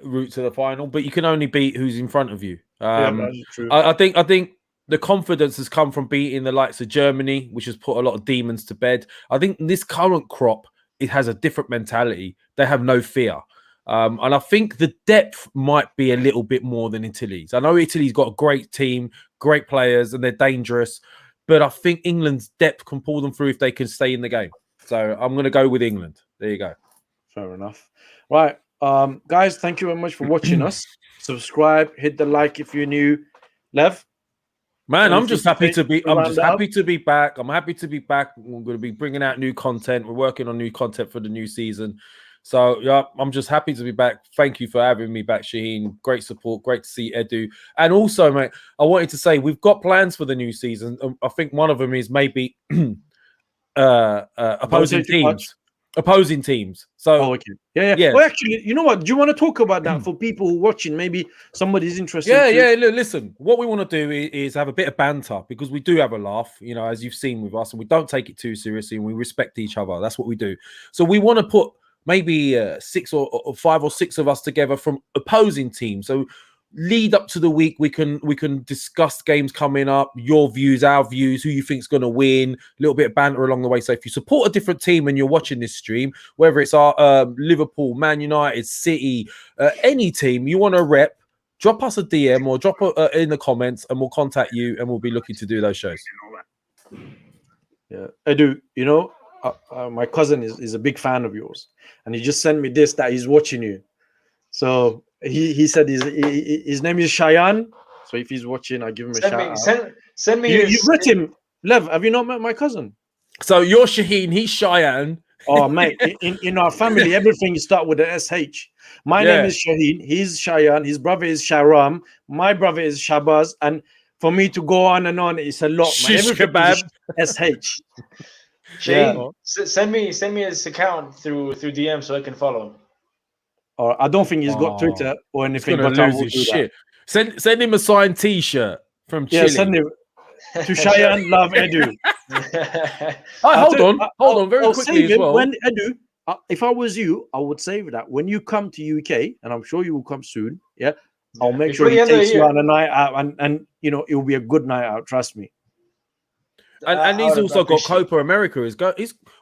route to the final, but you can only beat who's in front of you. That's true. I think the confidence has come from beating the likes of Germany, which has put a lot of demons to bed. I think this current crop, it has a different mentality. They have no fear. And I think the depth might be a little bit more than Italy's. I know Italy's got a great team, great players, and they're dangerous. But I think England's depth can pull them through if they can stay in the game. So I'm going to go with England. There you go. Fair enough. Right. Guys, thank you very much for watching us. Subscribe, hit the like if you're new. Lev? Man, I'm just happy to be. I'm just happy out? to be back. I'm happy to be back. We're going to be bringing out new content. We're working on new content for the new season. So yeah, I'm just happy to be back. Thank you for having me back, Shaheen. Great support. Great to see Edu. And also, mate, I wanted to say we've got plans for the new season. I think one of them is maybe opposing teams. Opposing teams. So okay. Yeah. Well, actually, you know what? Do you want to talk about that for people who are watching? Maybe somebody's interested. Yeah. Listen, what we want to do is have a bit of banter because we do have a laugh, as you've seen with us, and we don't take it too seriously and we respect each other. That's what we do. So we want to put maybe 6 or 5 or 6 of us together from opposing teams. So lead up to the week, we can discuss games coming up, your views, our views, who you think's going to win, a little bit of banter along the way. So if you support a different team and you're watching this stream, whether it's our Liverpool, Man United, City, any team you want to rep, drop us a DM or drop in the comments and we'll contact you and we'll be looking to do those shows. Yeah, I do. My cousin is a big fan of yours, and he just sent me this that he's watching you. So he said his name is Cheyenne. So if he's watching, I give him a shout out. Send me. You've met him, Lev. Have you not met my cousin? So you're Shaheen, he's Cheyenne. Oh, mate, in our family, everything start with an SH. My name is Shaheen. He's Shayan. His brother is Sharam. My brother is Shabazz. And for me to go on and on, it's a lot. Shish Everything kebab. is SH. Shane, send me his account through DM so I can follow him. Or I don't think he's got Twitter or He's anything. gonna But I lose will his do shit. Send him a signed T-shirt from Chile. Yeah, send him to Shayan Love Edu. Hold on, very quickly as well. When Edu, if I was you, I would save that when you come to UK, and I'm sure you will come soon. Yeah, I'll make sure he takes you on a night out, and you know it will be a good night out. Trust me. And he's also got Copa America.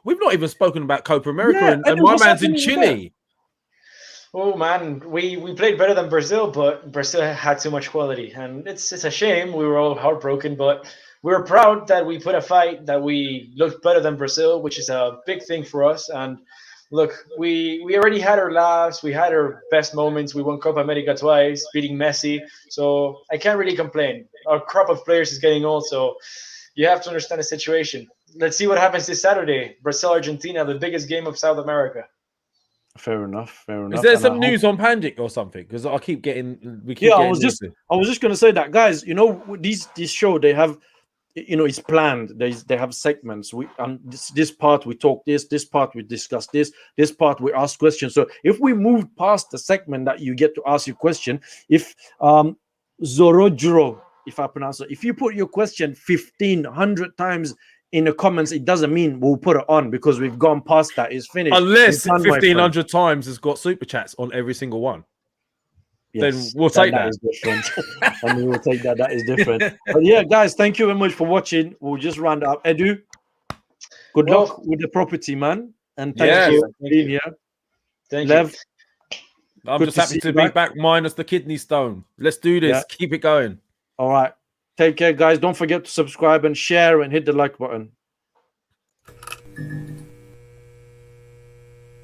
We've not even spoken about Copa America, and my man's in Chile. Oh man, we played better than Brazil, but Brazil had too much quality, and it's a shame. We were all heartbroken, but we were proud that we put a fight, that we looked better than Brazil, which is a big thing for us. And look, we already had our laughs, we had our best moments. We won Copa America twice, beating Messi, so I can't really complain. Our crop of players is getting old, so you have to understand the situation. Let's see what happens this Saturday. Brazil-Argentina, the biggest game of South America. Fair enough. Is there some news on Pandic or something? Because I keep getting. I was just going to say that, guys. You know, this show, they have, you know, it's planned. They have segments. This part we talk this part we discuss this part we ask questions. So if we move past the segment that you get to ask your question, if Zorodro, if I pronounce it, if you put your question 1,500 times in the comments, it doesn't mean we'll put it on because we've gone past that. It's finished. Unless 1,500 times has got super chats on every single one. Yes, then we'll take that. Is different. And we will take that. That is different. But yeah, guys, thank you very much for watching. We'll just round up. Edu, good luck with the property, man. And thank you for being here. Thank Lev, you. I'm just happy to be back minus the kidney stone. Let's do this. Yeah. Keep it going. All right. Take care, guys. Don't forget to subscribe and share and hit the like button.